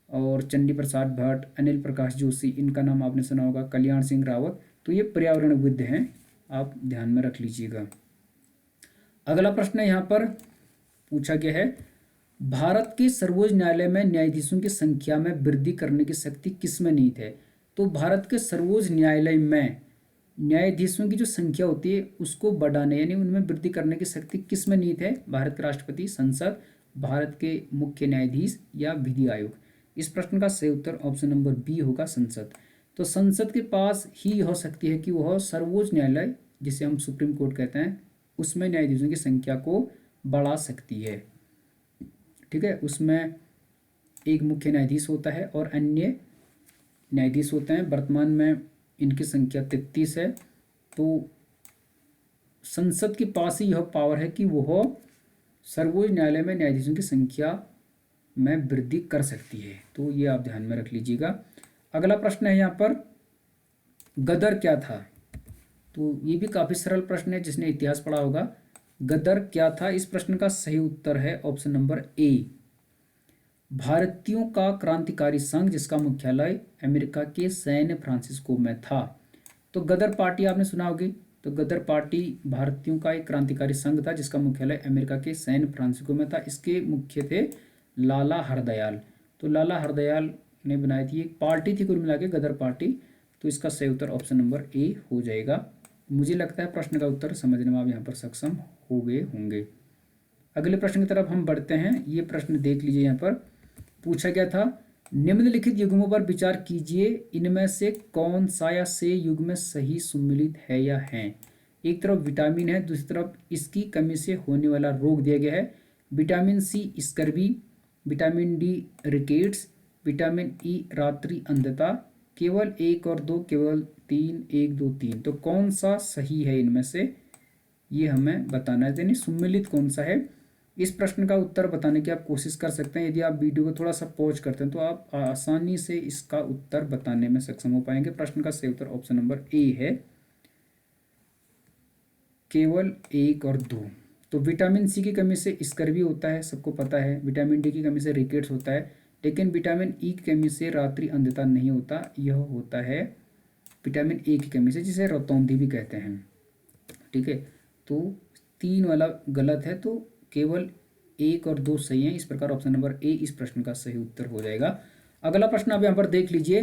[SPEAKER 1] और चंडी प्रसाद भट्ट, अनिल प्रकाश जोशी, इनका नाम आपने सुना होगा, कल्याण सिंह रावत, तो ये पर्यावरणविद हैं, आप ध्यान में रख लीजिएगा। अगला प्रश्न यहाँ पर पूछा गया है, भारत के सर्वोच्च न्यायालय में न्यायाधीशों की संख्या में वृद्धि करने की शक्ति किसमें निहित है? तो भारत के सर्वोच्च न्यायालय में न्यायाधीशों की जो संख्या होती है उसको बढ़ाने यानी उनमें वृद्धि करने की शक्ति किसमें निहित है? भारत के राष्ट्रपति, संसद, भारत के मुख्य न्यायाधीश या विधि आयोग? इस प्रश्न का सही उत्तर ऑप्शन नंबर बी होगा, संसद। तो संसद के पास ही हो सकती है कि वह सर्वोच्च न्यायालय, जिसे हम सुप्रीम कोर्ट कहते हैं, उसमें न्यायाधीशों की संख्या को बढ़ा सकती है। ठीक है, उसमें एक मुख्य न्यायाधीश होता है और अन्य न्यायाधीश होते हैं। वर्तमान में इनकी संख्या 33 है। तो संसद के पास ही यह पावर है कि वह सर्वोच्च न्यायालय में न्यायाधीशों की संख्या में वृद्धि कर सकती है। तो ये आप ध्यान में रख लीजिएगा। अगला प्रश्न है यहाँ पर, गदर क्या था? तो ये भी काफी सरल प्रश्न है, जिसने इतिहास पढ़ा होगा। गदर क्या था? इस प्रश्न का सही उत्तर है ऑप्शन नंबर ए, भारतीयों का क्रांतिकारी संघ, जिसका मुख्यालय अमेरिका के सैन फ्रांसिस्को में था। तो गदर पार्टी आपने सुना होगी। तो गदर पार्टी भारतीयों का एक क्रांतिकारी संघ था जिसका मुख्यालय अमेरिका के सैन फ्रांसिस्को में था। इसके मुख्य थे लाला हरदयाल। तो लाला हरदयाल ने बनाई थी, एक पार्टी थी कुल मिला के गदर पार्टी। तो इसका सही उत्तर ऑप्शन नंबर ए हो जाएगा। मुझे लगता है प्रश्न का उत्तर समझने में आप यहाँ पर सक्षम हो गए होंगे। अगले प्रश्न की तरफ हम बढ़ते हैं। ये प्रश्न देख लीजिए, यहाँ पर पूछा गया था, निम्नलिखित युग्मों पर विचार कीजिए, इनमें से कौन सा या से युग्म सही सम्मिलित है या है? एक तरफ विटामिन है, दूसरी तरफ इसकी कमी से होने वाला रोग दिया गया है। Vitamin C scurvy, vitamin D rickets, vitamin E रात्रि अंधता, केवल 1 और 2, केवल 3, 1, 2, 3। तो कौन सा सही है इनमें से, ये हमें बताना है, यानी सम्मिलित कौन सा है। इस प्रश्न का उत्तर बताने की आप कोशिश कर सकते हैं। यदि आप वीडियो को थोड़ा सा पॉज करते हैं तो आप आसानी से इसका उत्तर बताने में सक्षम हो पाएंगे। प्रश्न का सही उत्तर ऑप्शन नंबर ए है, केवल 1 और 2। तो विटामिन सी की कमी से स्कर्वी होता है, सबको पता है। विटामिन डी की कमी से रिकेट्स होता है, लेकिन विटामिन ई की कमी से रात्रि अंधता नहीं होता। यह होता है विटामिन ए की कमी से, जिसे रतौंधी भी कहते हैं। ठीक है, तो 3 वाला गलत है, तो केवल 1 और 2 सही है। इस प्रकार ऑप्शन नंबर ए इस प्रश्न का सही उत्तर हो जाएगा। अगला प्रश्न आप यहाँ पर देख लीजिए,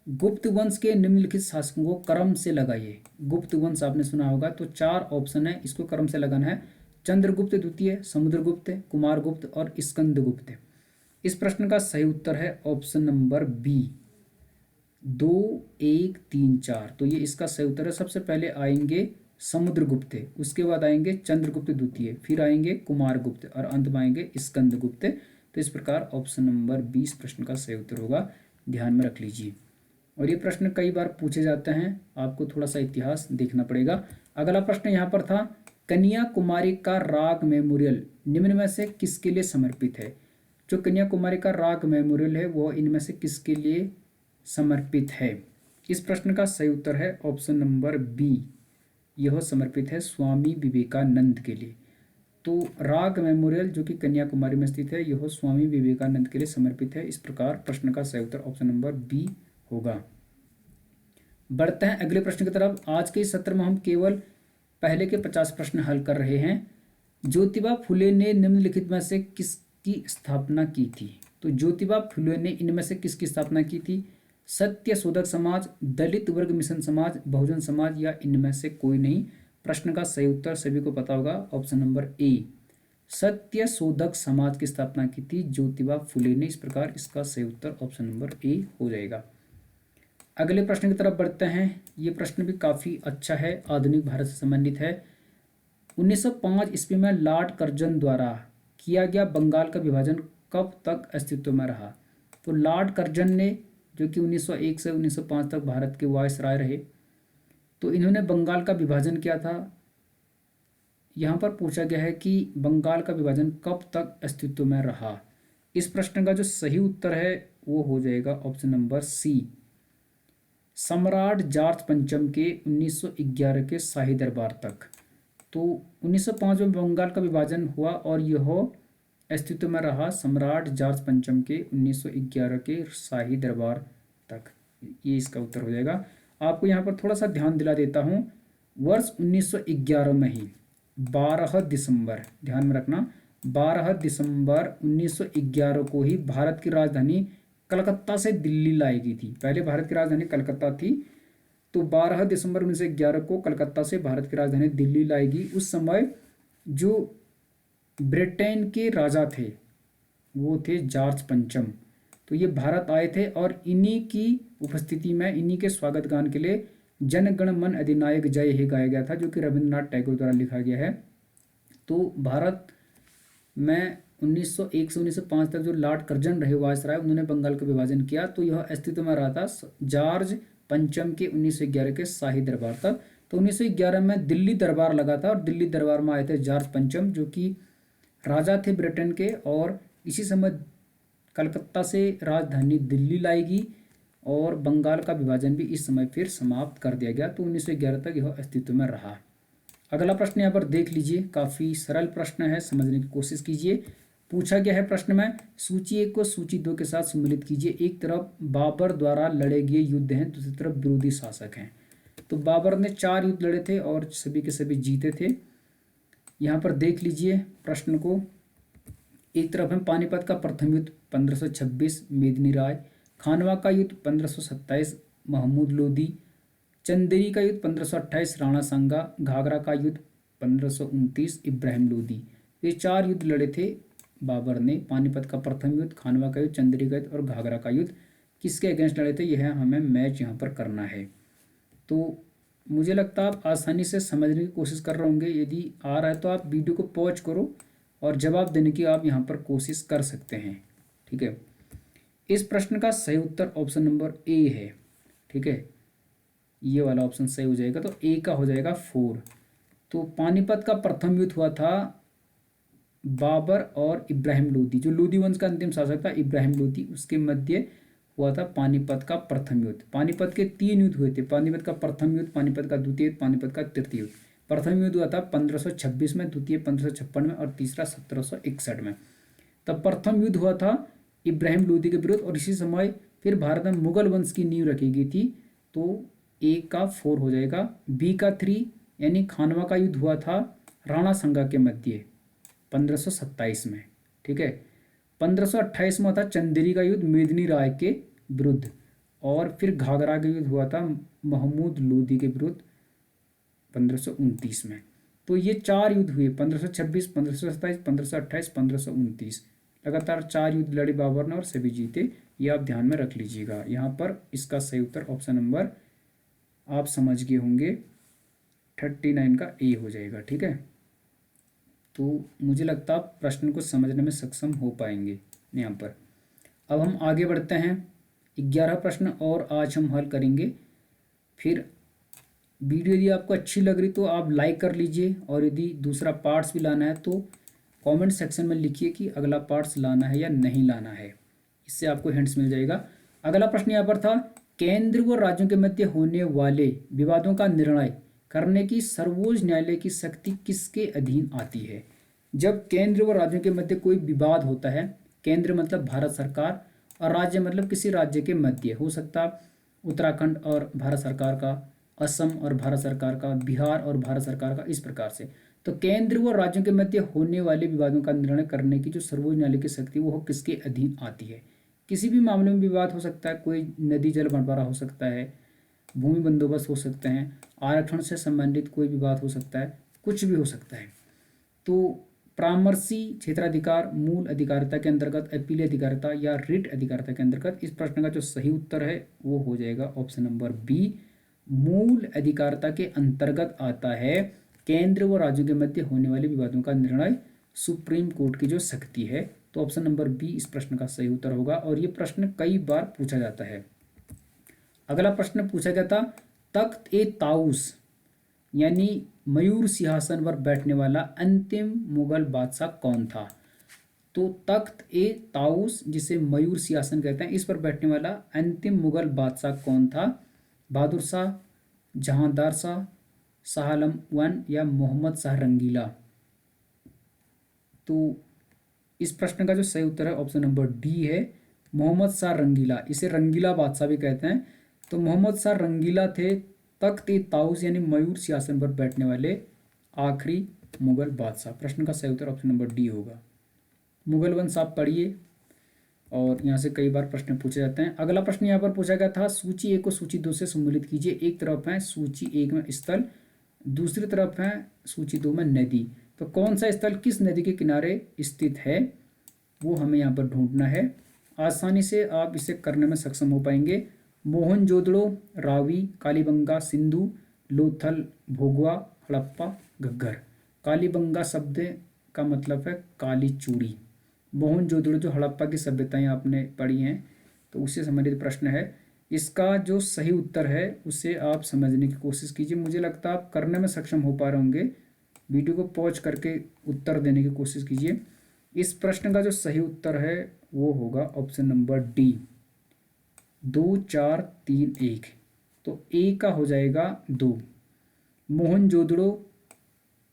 [SPEAKER 1] गुप्त वंश के निम्नलिखित शासकों को क्रम से लगाइए। गुप्त वंश आपने सुना होगा। तो 4 ऑप्शन है, इसको क्रम से लगाना है। चंद्रगुप्त द्वितीय, समुद्रगुप्त, कुमारगुप्त और स्कंदगुप्त। इस प्रश्न का सही उत्तर है ऑप्शन नंबर बी, 2, 1, 3, 4। तो ये इसका सही उत्तर है। सबसे पहले आएंगे समुद्रगुप्त, उसके बाद आएंगे चंद्रगुप्त द्वितीय, फिर आएंगे कुमारगुप्त और अंत में आएंगे स्कंदगुप्त। तो इस प्रकार ऑप्शन नंबर 20 प्रश्न का सही उत्तर होगा, ध्यान में रख लीजिए। और ये प्रश्न कई बार पूछे जाते हैं, आपको थोड़ा सा इतिहास देखना पड़ेगा। अगला प्रश्न यहाँ पर था, कन्याकुमारी का राग मेमोरियल निम्न में से किसके लिए समर्पित है? जो कन्याकुमारी का राग मेमोरियल है वो इनमें से किसके लिए समर्पित है? इस प्रश्न का सही उत्तर है ऑप्शन नंबर बी, यह समर्पित है स्वामी विवेकानंद के लिए। तो राग मेमोरियल जो कि कन्याकुमारी में स्थित है, यह स्वामी विवेकानंद के लिए समर्पित है। इस प्रकार प्रश्न का सही उत्तर ऑप्शन नंबर बी होगा। बढ़ते हैं अगले प्रश्न की तरफ। आज के इस सत्र में हम केवल पहले के 50 प्रश्न हल कर रहे हैं। ज्योतिबा फुले ने निम्नलिखित में से किसकी स्थापना की थी? तो ज्योतिबा फुले ने इनमें से किसकी स्थापना की थी? सत्य शोधक समाज, दलित वर्ग मिशन समाज, बहुजन समाज, या इनमें से कोई नहीं। प्रश्न का सही उत्तर सभी को पता होगा, ऑप्शन नंबर ए, सत्य शोधक समाज की स्थापना की थी ज्योतिबा फुले ने। इस प्रकार इसका सही उत्तर ऑप्शन नंबर ए हो जाएगा। अगले प्रश्न की तरफ बढ़ते हैं। ये प्रश्न भी काफ़ी अच्छा है, आधुनिक भारत से संबंधित है। 1905 ईस्वी में लॉर्ड कर्जन द्वारा किया गया बंगाल का विभाजन कब तक अस्तित्व में रहा? तो लॉर्ड कर्जन ने, जो कि 1901 से 1905 तक भारत के वायसराय रहे, तो इन्होंने बंगाल का विभाजन किया था। यहाँ पर पूछा गया है कि बंगाल का विभाजन कब तक अस्तित्व में रहा। इस प्रश्न का जो सही उत्तर है वो हो जाएगा ऑप्शन नंबर सी, सम्राट जॉर्ज पंचम के 1911 के शाही दरबार तक। तो 1905 में बंगाल का विभाजन हुआ और यह अस्तित्व में रहा सम्राट जॉर्ज पंचम के 1911 के शाही दरबार तक। ये इसका उत्तर हो जाएगा। आपको यहाँ पर थोड़ा सा ध्यान दिला देता हूँ। वर्ष 1911 में ही 12 दिसंबर, ध्यान में रखना, 12 दिसंबर 1911 को ही भारत की राजधानी कलकत्ता से दिल्ली लाई गई थी। पहले भारत की राजधानी कलकत्ता थी, तो 12 दिसंबर 1911 को कलकत्ता से भारत की राजधानी दिल्ली लाई गई। उस समय जो ब्रिटेन के राजा थे वो थे जॉर्ज पंचम, तो ये भारत आए थे और इन्हीं की उपस्थिति में, इन्हीं के स्वागत गान के लिए जन गण मन अधिनायक जय हे गाया गया था, जो कि रविंद्रनाथ टैगोर द्वारा लिखा गया है। तो भारत में 1901 से 1905 तक जो लॉर्ड कर्जन रहे वायसराय, उन्होंने बंगाल का विभाजन किया, तो यह अस्तित्व में रहा था जॉर्ज पंचम के 1911 के शाही दरबार तक। तो 1911 में दिल्ली दरबार लगा था और दिल्ली दरबार में आए थे जॉर्ज पंचम, जो कि राजा थे ब्रिटेन के, और इसी समय कलकत्ता से राजधानी दिल्ली लाएगी और बंगाल का विभाजन भी इस समय फिर समाप्त कर दिया गया। तो 1911 तक यह अस्तित्व में रहा। अगला प्रश्न यहाँ पर देख लीजिए, काफ़ी सरल प्रश्न है, समझने की कोशिश कीजिए। पूछा गया है प्रश्न में, सूची 1 को सूची 2 के साथ सम्मिलित कीजिए। एक तरफ बाबर द्वारा लड़े गए युद्ध हैं, दूसरी तरफ विरोधी शासक हैं। तो बाबर ने 4 युद्ध लड़े थे और सभी के सभी जीते थे। यहाँ पर देख लीजिए प्रश्न को। एक तरफ है पानीपत का प्रथम युद्ध 1526 मेदिनी राय, खानवा का युद्ध 1527 महमूद लोदी, चंदेरी का युद्ध 1528 राणा सांगा, घाघरा का युद्ध 1529 इब्राहिम लोदी। ये 4 युद्ध लड़े थे बाबर ने। पानीपत का प्रथम युद्ध, खानवा का युद्ध, चंदेरी का युद्ध और घाघरा का युद्ध किसके अगेंस्ट लड़े थे, यह हमें मैच यहाँ पर करना है। तो मुझे लगता है आप आसानी से समझने की कोशिश कर रहे होंगे। यदि आ रहा है तो आप वीडियो को पॉज करो और जवाब देने की आप यहाँ पर कोशिश कर सकते हैं। ठीक है, इस प्रश्न का सही उत्तर ऑप्शन नंबर ए है। ठीक है, ये वाला ऑप्शन सही हो जाएगा, तो ए का हो जाएगा 4। तो पानीपत का प्रथम युद्ध हुआ था बाबर और इब्राहिम लोदी, जो लोदी वंश का अंतिम शासक था इब्राहिम लोदी, उसके मध्य हुआ था पानीपत का प्रथम युद्ध। पानीपत के 3 युद्ध हुए थे, पानीपत का प्रथम युद्ध, पानीपत का द्वितीय युद्ध, पानीपत का तृतीय युद्ध। प्रथम युद्ध हुआ था 1526 में, द्वितीय 1556 में और तीसरा 1761 में। तब प्रथम युद्ध हुआ था इब्राहिम लोदी के विरुद्ध और इसी समय फिर भारत में मुगल वंश की नींव रखी गई थी। तो ए का 4 हो जाएगा। बी का 3 यानी खानवा का युद्ध हुआ था राणा सांगा के मध्य 1527 में। ठीक है, 1528 में हुआ था चंदेरी का युद्ध मेदिनी राय के विरुद्ध, और फिर घाघरा का युद्ध हुआ था महमूद लोदी के विरुद्ध 1529 में। तो ये 4 युद्ध हुए, 1526, 1527, 1528, 1529। लगातार 4 युद्ध लड़े बाबर ने और सभी जीते। ये आप ध्यान में रख लीजिएगा। यहाँ पर इसका सही उत्तर ऑप्शन नंबर आप समझ गए होंगे 39 का ए हो जाएगा। ठीक है, तो मुझे लगता है आप प्रश्न को समझने में सक्षम हो पाएंगे यहाँ पर। अब हम आगे बढ़ते हैं। 11 प्रश्न और आज हम हल करेंगे। फिर वीडियो यदि आपको अच्छी लग रही तो आप लाइक कर लीजिए, और यदि दूसरा पार्ट्स भी लाना है तो कमेंट सेक्शन में लिखिए कि अगला पार्ट्स लाना है या नहीं लाना है, इससे आपको हिंट्स मिल जाएगा। अगला प्रश्न यहाँ पर था, केंद्र व राज्यों के मध्य होने वाले विवादों का निर्णय करने की सर्वोच्च न्यायालय की शक्ति किसके अधीन आती है? जब केंद्र व राज्यों के मध्य कोई विवाद होता है, केंद्र मतलब भारत सरकार और राज्य मतलब किसी राज्य के मध्य, हो सकता उत्तराखंड और भारत सरकार का, असम और भारत सरकार का, बिहार और भारत सरकार का, इस प्रकार से। तो केंद्र व राज्यों के मध्य होने वाले विवादों का निर्णय करने की जो सर्वोच्च न्यायालय की शक्ति वो किसके अधीन आती है? किसी भी मामले में विवाद हो सकता है, कोई नदी जल बंटवारा हो सकता है, भूमि बंदोबस्त हो सकते हैं, आरक्षण से संबंधित कोई विवाद हो सकता है, कुछ भी हो सकता है। तो परामर्शी क्षेत्राधिकार मूल अधिकारिता के अंतर्गत, अपील अधिकारिता या रिट अधिकारिता के अंतर्गत, इस प्रश्न का जो सही उत्तर है वो हो जाएगा ऑप्शन नंबर बी, मूल अधिकारिता के अंतर्गत आता है। केंद्र व राज्यों के मध्य होने वाले विवादों का निर्णय सुप्रीम कोर्ट की जो शक्ति है। तो ऑप्शन नंबर बी इस प्रश्न का सही उत्तर होगा और ये प्रश्न कई बार पूछा जाता है। अगला प्रश्न पूछा गया था, तख्त ए ताउस यानी मयूर सिंहासन पर बैठने वाला अंतिम मुगल बादशाह कौन था? तो तख्त ए ताउस, जिसे मयूर सिंहासन कहते हैं, इस पर बैठने वाला अंतिम मुगल बादशाह कौन था? बहादुर शाह, जहांदार शाह, शाह आलम वन या मोहम्मद शाह रंगीला? तो इस प्रश्न का जो सही उत्तर है ऑप्शन नंबर डी है, मोहम्मद शाह रंगीला। इसे रंगीला बादशाह भी कहते हैं। तो मोहम्मद शाह रंगीला थे तख्त ए ताउस यानी मयूर सिंहासन पर बैठने वाले आखिरी मुगल बादशाह। प्रश्न का सही उत्तर ऑप्शन नंबर डी होगा। मुगल वंश आप पढ़िए और यहाँ से कई बार प्रश्न पूछे जाते हैं। अगला प्रश्न यहाँ पर पूछा गया था, सूची एक को सूची दो से सम्मिलित कीजिए। एक तरफ है सूची एक में स्थल, दूसरी तरफ है सूची दो में नदी। तो कौन सा स्थल किस नदी के किनारे स्थित है वो हमें यहाँ पर ढूंढना है। आसानी से आप इसे करने में सक्षम हो पाएंगे। मोहनजोदड़ो, रावी, कालीबंगा, सिंधु, लोथल, भोगवा, हड़प्पा, घग्गर। कालीबंगा शब्द का मतलब है काली चूड़ी। मोहनजोदड़ो जो हड़प्पा की सभ्यताएं आपने पढ़ी हैं तो उससे संबंधित प्रश्न है। इसका जो सही उत्तर है उसे आप समझने की कोशिश कीजिए। मुझे लगता है आप करने में सक्षम हो पा रहे होंगे। वीडियो को पॉज करके उत्तर देने की कोशिश कीजिए। इस प्रश्न का जो सही उत्तर है वो होगा ऑप्शन नंबर डी, 2 4 3 1। तो ए का हो जाएगा 2, मोहनजोदड़ो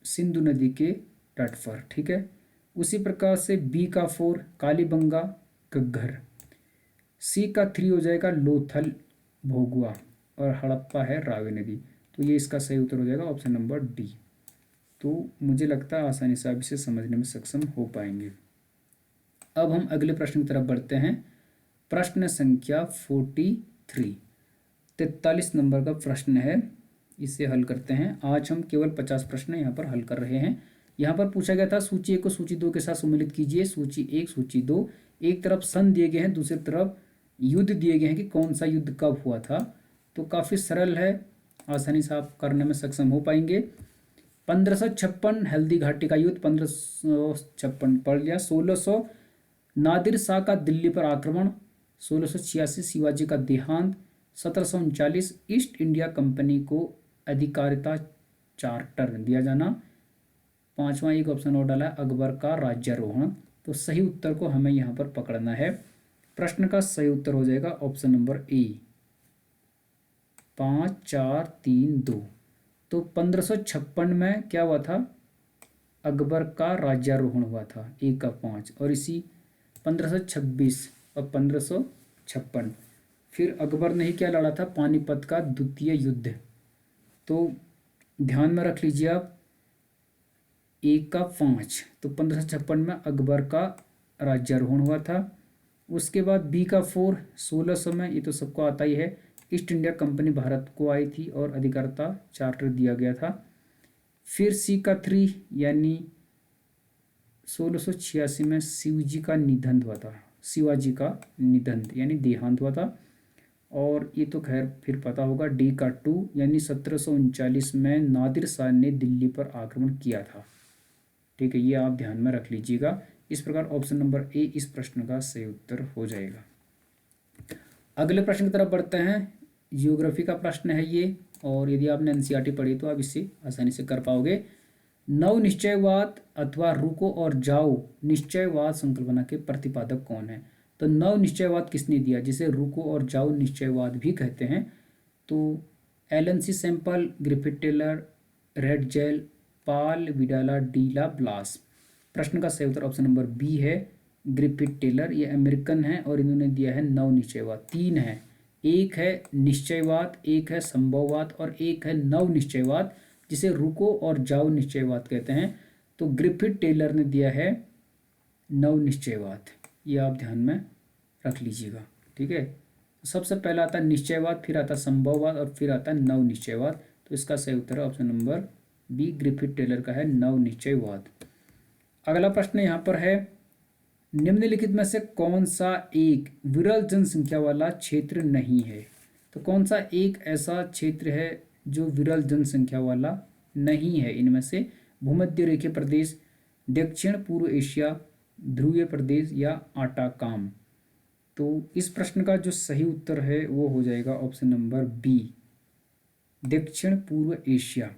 [SPEAKER 1] सिंधु नदी के तट पर, ठीक है। उसी प्रकार से बी का 4, कालीबंगा, घग्गर। सी का 3 हो जाएगा लोथल, भोगवा, और हड़प्पा है रावी नदी। तो ये इसका सही उत्तर हो जाएगा ऑप्शन नंबर डी। तो मुझे लगता है आसानी से आप इसे समझने में सक्षम हो पाएंगे। अब हम अगले प्रश्न की तरफ बढ़ते हैं। प्रश्न संख्या 43, 43 नंबर का प्रश्न है। इसे हल करते हैं। आज हम केवल 50 प्रश्न यहाँ पर हल कर रहे हैं। यहाँ पर पूछा गया था, सूची एक को सूची दो के साथ सम्मिलित कीजिए। सूची एक, सूची दो, एक तरफ सन दिए गए हैं, दूसरी तरफ युद्ध दिए गए हैं कि कौन सा युद्ध कब हुआ था। तो काफ़ी सरल है, आसानी से आप करने में सक्षम हो पाएंगे। 1556 हल्दी घाटी का युद्ध, 1556 पढ़ लिया। 1600 नादिर शाह का दिल्ली पर आक्रमण, 1686 शिवाजी का देहांत, 1739 ईस्ट इंडिया कंपनी को अधिकारिता चार्टर दिया जाना। पांचवा एक ऑप्शन और डाला है, अकबर का राज्यारोहण। तो सही उत्तर को हमें यहाँ पर पकड़ना है। प्रश्न का सही उत्तर हो जाएगा ऑप्शन नंबर ए, 5 4 3 2। तो 1556 में क्या हुआ था? अकबर का राज्यारोहण हुआ था, 1 का 5। और इसी 1526 और 1556 फिर अकबर ने ही क्या लड़ा था? पानीपत का द्वितीय युद्ध। तो ध्यान में रख लीजिए आप, 1 का 5। तो 1556 में अकबर का राज्यारोहण हुआ था। उसके बाद बी का 4, 1600 में, ये तो सबको आता ही है, ईस्ट इंडिया कंपनी भारत को आई थी और अधिकारिता चार्टर दिया गया था। फिर सी का 3 यानी 1686 में शिवजी का निधन हुआ था, शिवाजी का निधन यानी देहांत हुआ था। और ये तो खैर फिर पता होगा। डी का 2 यानी 1739 में नादिर शाह ने दिल्ली पर आक्रमण किया था, ठीक है। ये आप ध्यान में रख लीजिएगा। इस प्रकार ऑप्शन नंबर ए इस प्रश्न का सही उत्तर हो जाएगा। अगले प्रश्न की तरफ बढ़ते हैं। जियोग्राफी का प्रश्न है ये, और यदि आपने एनसीईआरटी पढ़ी तो आप इसे आसानी से कर पाओगे। नव निश्चयवाद अथवा रुको और जाओ निश्चयवाद संकल्पना के प्रतिपादक कौन है? तो नव निश्चयवाद किसने दिया, जिसे रुको और जाओ निश्चयवाद भी कहते हैं? तो Ellen C Semple, Griffith Taylor, Ratzel, Paul Vidal, de la Blache. प्रश्न का सही उत्तर ऑप्शन नंबर बी है, ग्रिफिथ टेलर। ये अमेरिकन है और इन्होंने दिया है नव निश्चयवाद। 3 है, एक है निश्चयवाद, एक है संभववाद और एक है नव निश्चयवाद, जिसे रुको और जाओ निश्चयवाद कहते हैं। तो ग्रिफिथ टेलर ने दिया है नव निश्चयवाद, ये आप ध्यान में रख लीजिएगा। ठीक है, सबसे पहला आता है निश्चयवाद, फिर आता है संभववाद और फिर आता है नव निश्चयवाद। तो इसका सही उत्तर है option number B, Griffith Taylor का है नव निश्चयवाद। अगला प्रश्न यहाँ पर है, निम्नलिखित में से कौन सा एक विरल जनसंख्या वाला क्षेत्र नहीं है। तो कौन सा एक ऐसा क्षेत्र है जो विरल जनसंख्या वाला नहीं है इनमें से? भूमध्य रेखीय प्रदेश, दक्षिण पूर्व एशिया, ध्रुवीय प्रदेश या आटाकाम। तो इस प्रश्न का जो सही उत्तर है वो हो जाएगा ऑप्शन नंबर बी, दक्षिण पूर्व एशिया।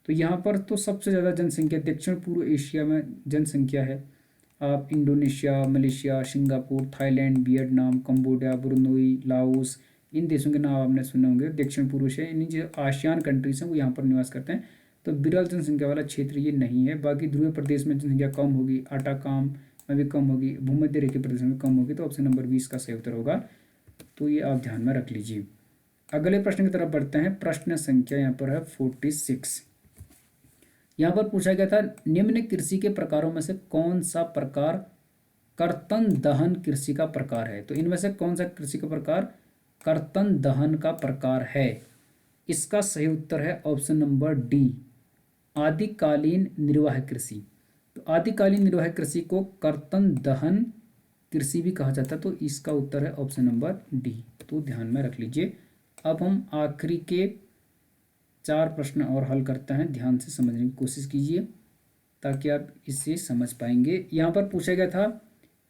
[SPEAKER 1] तो यहाँ पर तो सबसे ज़्यादा जनसंख्या दक्षिण पूर्व एशिया में जनसंख्या है। आप Indonesia, Malaysia, Singapore, Thailand, Vietnam, Cambodia, Brunei, Laos, इन देशों के नाम आपने सुने होंगे। दक्षिण पूर्व एशिया यानी जो आसियान कंट्रीज हैं वो यहाँ पर निवास करते हैं। तो विरल जनसंख्या वाला क्षेत्र ये नहीं है। बाकी ध्रुवीय प्रदेश में जनसंख्या कम होगी, आटाकाम में भी कम होगी, भूमध्य रेखीय प्रदेश में कम होगी। तो ऑप्शन नंबर 20 का सही उत्तर होगा। तो ये आप ध्यान में रख लीजिए। अगले प्रश्न की तरफ बढ़ते हैं। प्रश्न संख्या यहाँ पर है 46। यहाँ पर पूछा गया था, निम्न कृषि के प्रकारों में से कौन सा प्रकार कर्तन दहन कृषि का प्रकार है। तो इनमें से कौन सा कृषि का प्रकार कर्तन दहन का प्रकार है? इसका सही उत्तर है ऑप्शन नंबर डी, आदिकालीन निर्वाह कृषि। तो आदिकालीन निर्वाह कृषि को कर्तन दहन कृषि भी कहा जाता है। तो इसका उत्तर है ऑप्शन नंबर डी। तो ध्यान में रख लीजिए। अब हम आखिरी के 4 प्रश्न और हल करते हैं, ध्यान से समझने की कोशिश कीजिए ताकि आप इसे समझ पाएंगे। यहाँ पर पूछा गया था,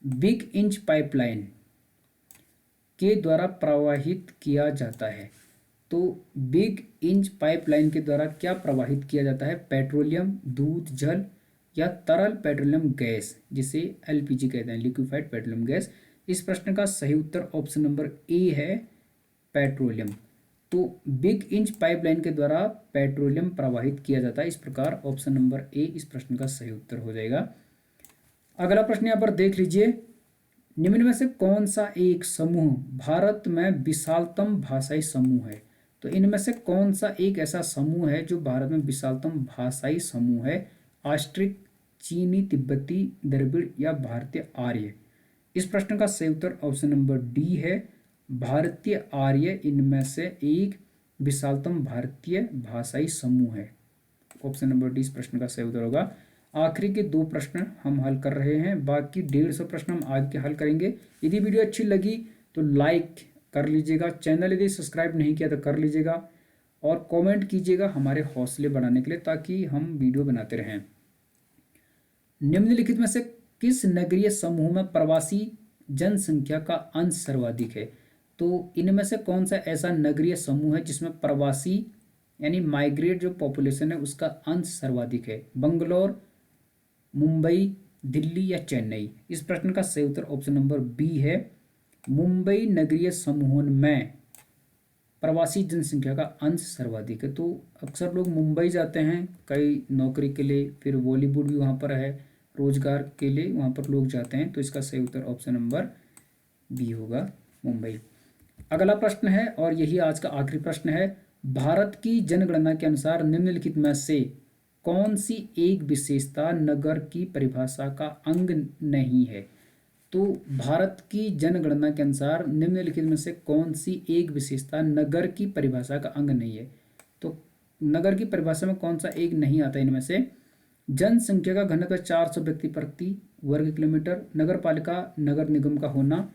[SPEAKER 1] बिग इंच पाइपलाइन के द्वारा प्रवाहित किया जाता है। तो बिग इंच पाइपलाइन के द्वारा क्या प्रवाहित किया जाता है? पेट्रोलियम, दूध, जल या तरल पेट्रोलियम गैस, जिसे एलपीजी कहते हैं, लिक्विफाइड पेट्रोलियम गैस। इस प्रश्न का सही उत्तर ऑप्शन नंबर ए है, पेट्रोलियम। तो बिग इंच पाइपलाइन के द्वारा पेट्रोलियम प्रवाहित किया जाता है। इस प्रकार ऑप्शन नंबर ए इस प्रश्न का सही उत्तर हो जाएगा। अगला प्रश्न यहाँ पर देख लीजिए, निम्न में से कौन सा एक समूह भारत में विशालतम भाषाई समूह है। तो इनमें से कौन सा एक ऐसा समूह है जो भारत में विशालतम भाषाई समूह है? ऑस्ट्रिक, चीनी, तिब्बती, द्रविड़ या भारतीय आर्य। इस प्रश्न का सही उत्तर ऑप्शन नंबर डी है, भारतीय आर्य इनमें से एक विशालतम भारतीय भाषाई समूह है। ऑप्शन नंबर डी इस प्रश्न का सही उत्तर होगा। आखिरी के 2 प्रश्न हम हल कर रहे हैं, बाकी 150 प्रश्न हम आज के हल करेंगे। यदि वीडियो अच्छी लगी तो लाइक कर लीजिएगा, चैनल यदि सब्सक्राइब नहीं किया तो कर लीजिएगा और कमेंट कीजिएगा हमारे हौसले बढ़ाने के लिए, ताकि हम वीडियो बनाते रहें। निम्नलिखित में से किस नगरीय समूह में प्रवासी जनसंख्या का अंश सर्वाधिक है? तो इनमें से कौन सा ऐसा नगरीय समूह है जिसमें प्रवासी यानी माइग्रेट जो पॉपुलेशन है उसका अंश सर्वाधिक है? बंगलोर, मुंबई, दिल्ली या चेन्नई। इस प्रश्न का सही उत्तर ऑप्शन नंबर बी है, मुंबई नगरीय समूहों में प्रवासी जनसंख्या का अंश सर्वाधिक है। तो अक्सर लोग मुंबई जाते हैं कई नौकरी के लिए, फिर बॉलीवुड भी वहाँ पर है, रोजगार के लिए वहाँ पर लोग जाते हैं। तो इसका सही उत्तर ऑप्शन नंबर बी होगा, मुंबई। अगला प्रश्न है और यही आज का आखिरी प्रश्न है, भारत की जनगणना के अनुसार निम्नलिखित में से कौन सी एक विशेषता नगर की परिभाषा का अंग नहीं है? तो भारत की जनगणना के अनुसार निम्नलिखित में से कौन सी एक विशेषता नगर की परिभाषा का अंग नहीं है? तो नगर की परिभाषा में कौन सा एक नहीं आता इनमें से? जनसंख्या का घनत्व 400 व्यक्ति प्रति वर्ग किलोमीटर, नगर पालिका नगर निगम का होना,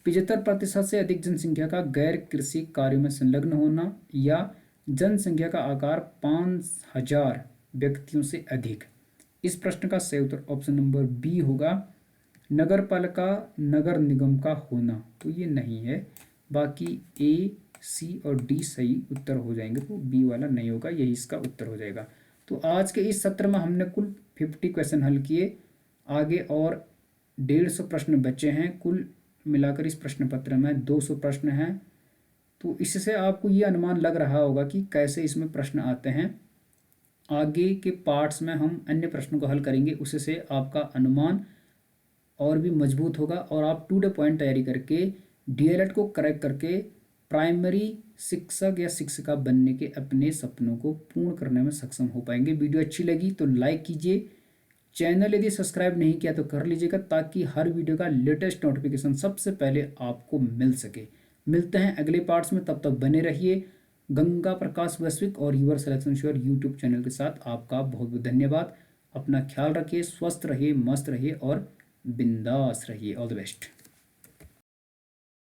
[SPEAKER 1] 75% से अधिक जनसंख्या का गैर कृषि कार्यों में संलग्न होना, या जनसंख्या का आकार 5000 व्यक्तियों से अधिक। इस प्रश्न का सही उत्तर ऑप्शन नंबर बी होगा, नगर पालिका नगर निगम का होना। तो ये नहीं है, बाकी ए, सी और डी सही उत्तर हो जाएंगे। तो बी वाला नहीं होगा, यही इसका उत्तर हो जाएगा। तो आज के इस सत्र में हमने कुल 50 क्वेश्चन हल किए, आगे और 150 प्रश्न बचे हैं। कुल मिलाकर इस प्रश्न पत्र में 200 प्रश्न हैं। तो इससे आपको ये अनुमान लग रहा होगा कि कैसे इसमें प्रश्न आते हैं। आगे के पार्ट्स में हम अन्य प्रश्नों को हल करेंगे, उससे आपका अनुमान और भी मजबूत होगा और आप टू द पॉइंट तैयारी करके डीएलएड को क्रैक करके प्राइमरी शिक्षक या शिक्षिका बनने के अपने सपनों को पूर्ण करने में सक्षम हो पाएंगे। वीडियो अच्छी लगी तो लाइक कीजिए, चैनल यदि सब्सक्राइब नहीं किया तो कर लीजिएगा ताकि हर वीडियो का लेटेस्ट नोटिफिकेशन सबसे पहले आपको मिल सके। मिलते हैं अगले पार्ट्स में, तब तक बने रहिए गंगा प्रकाश वैश्विक और your selection sure YouTube channel के साथ। आपका बहुत बहुत धन्यवाद। अपना ख्याल रखिए, स्वस्थ रहिए, मस्त रहिए और बिंदास रहिए। All the best.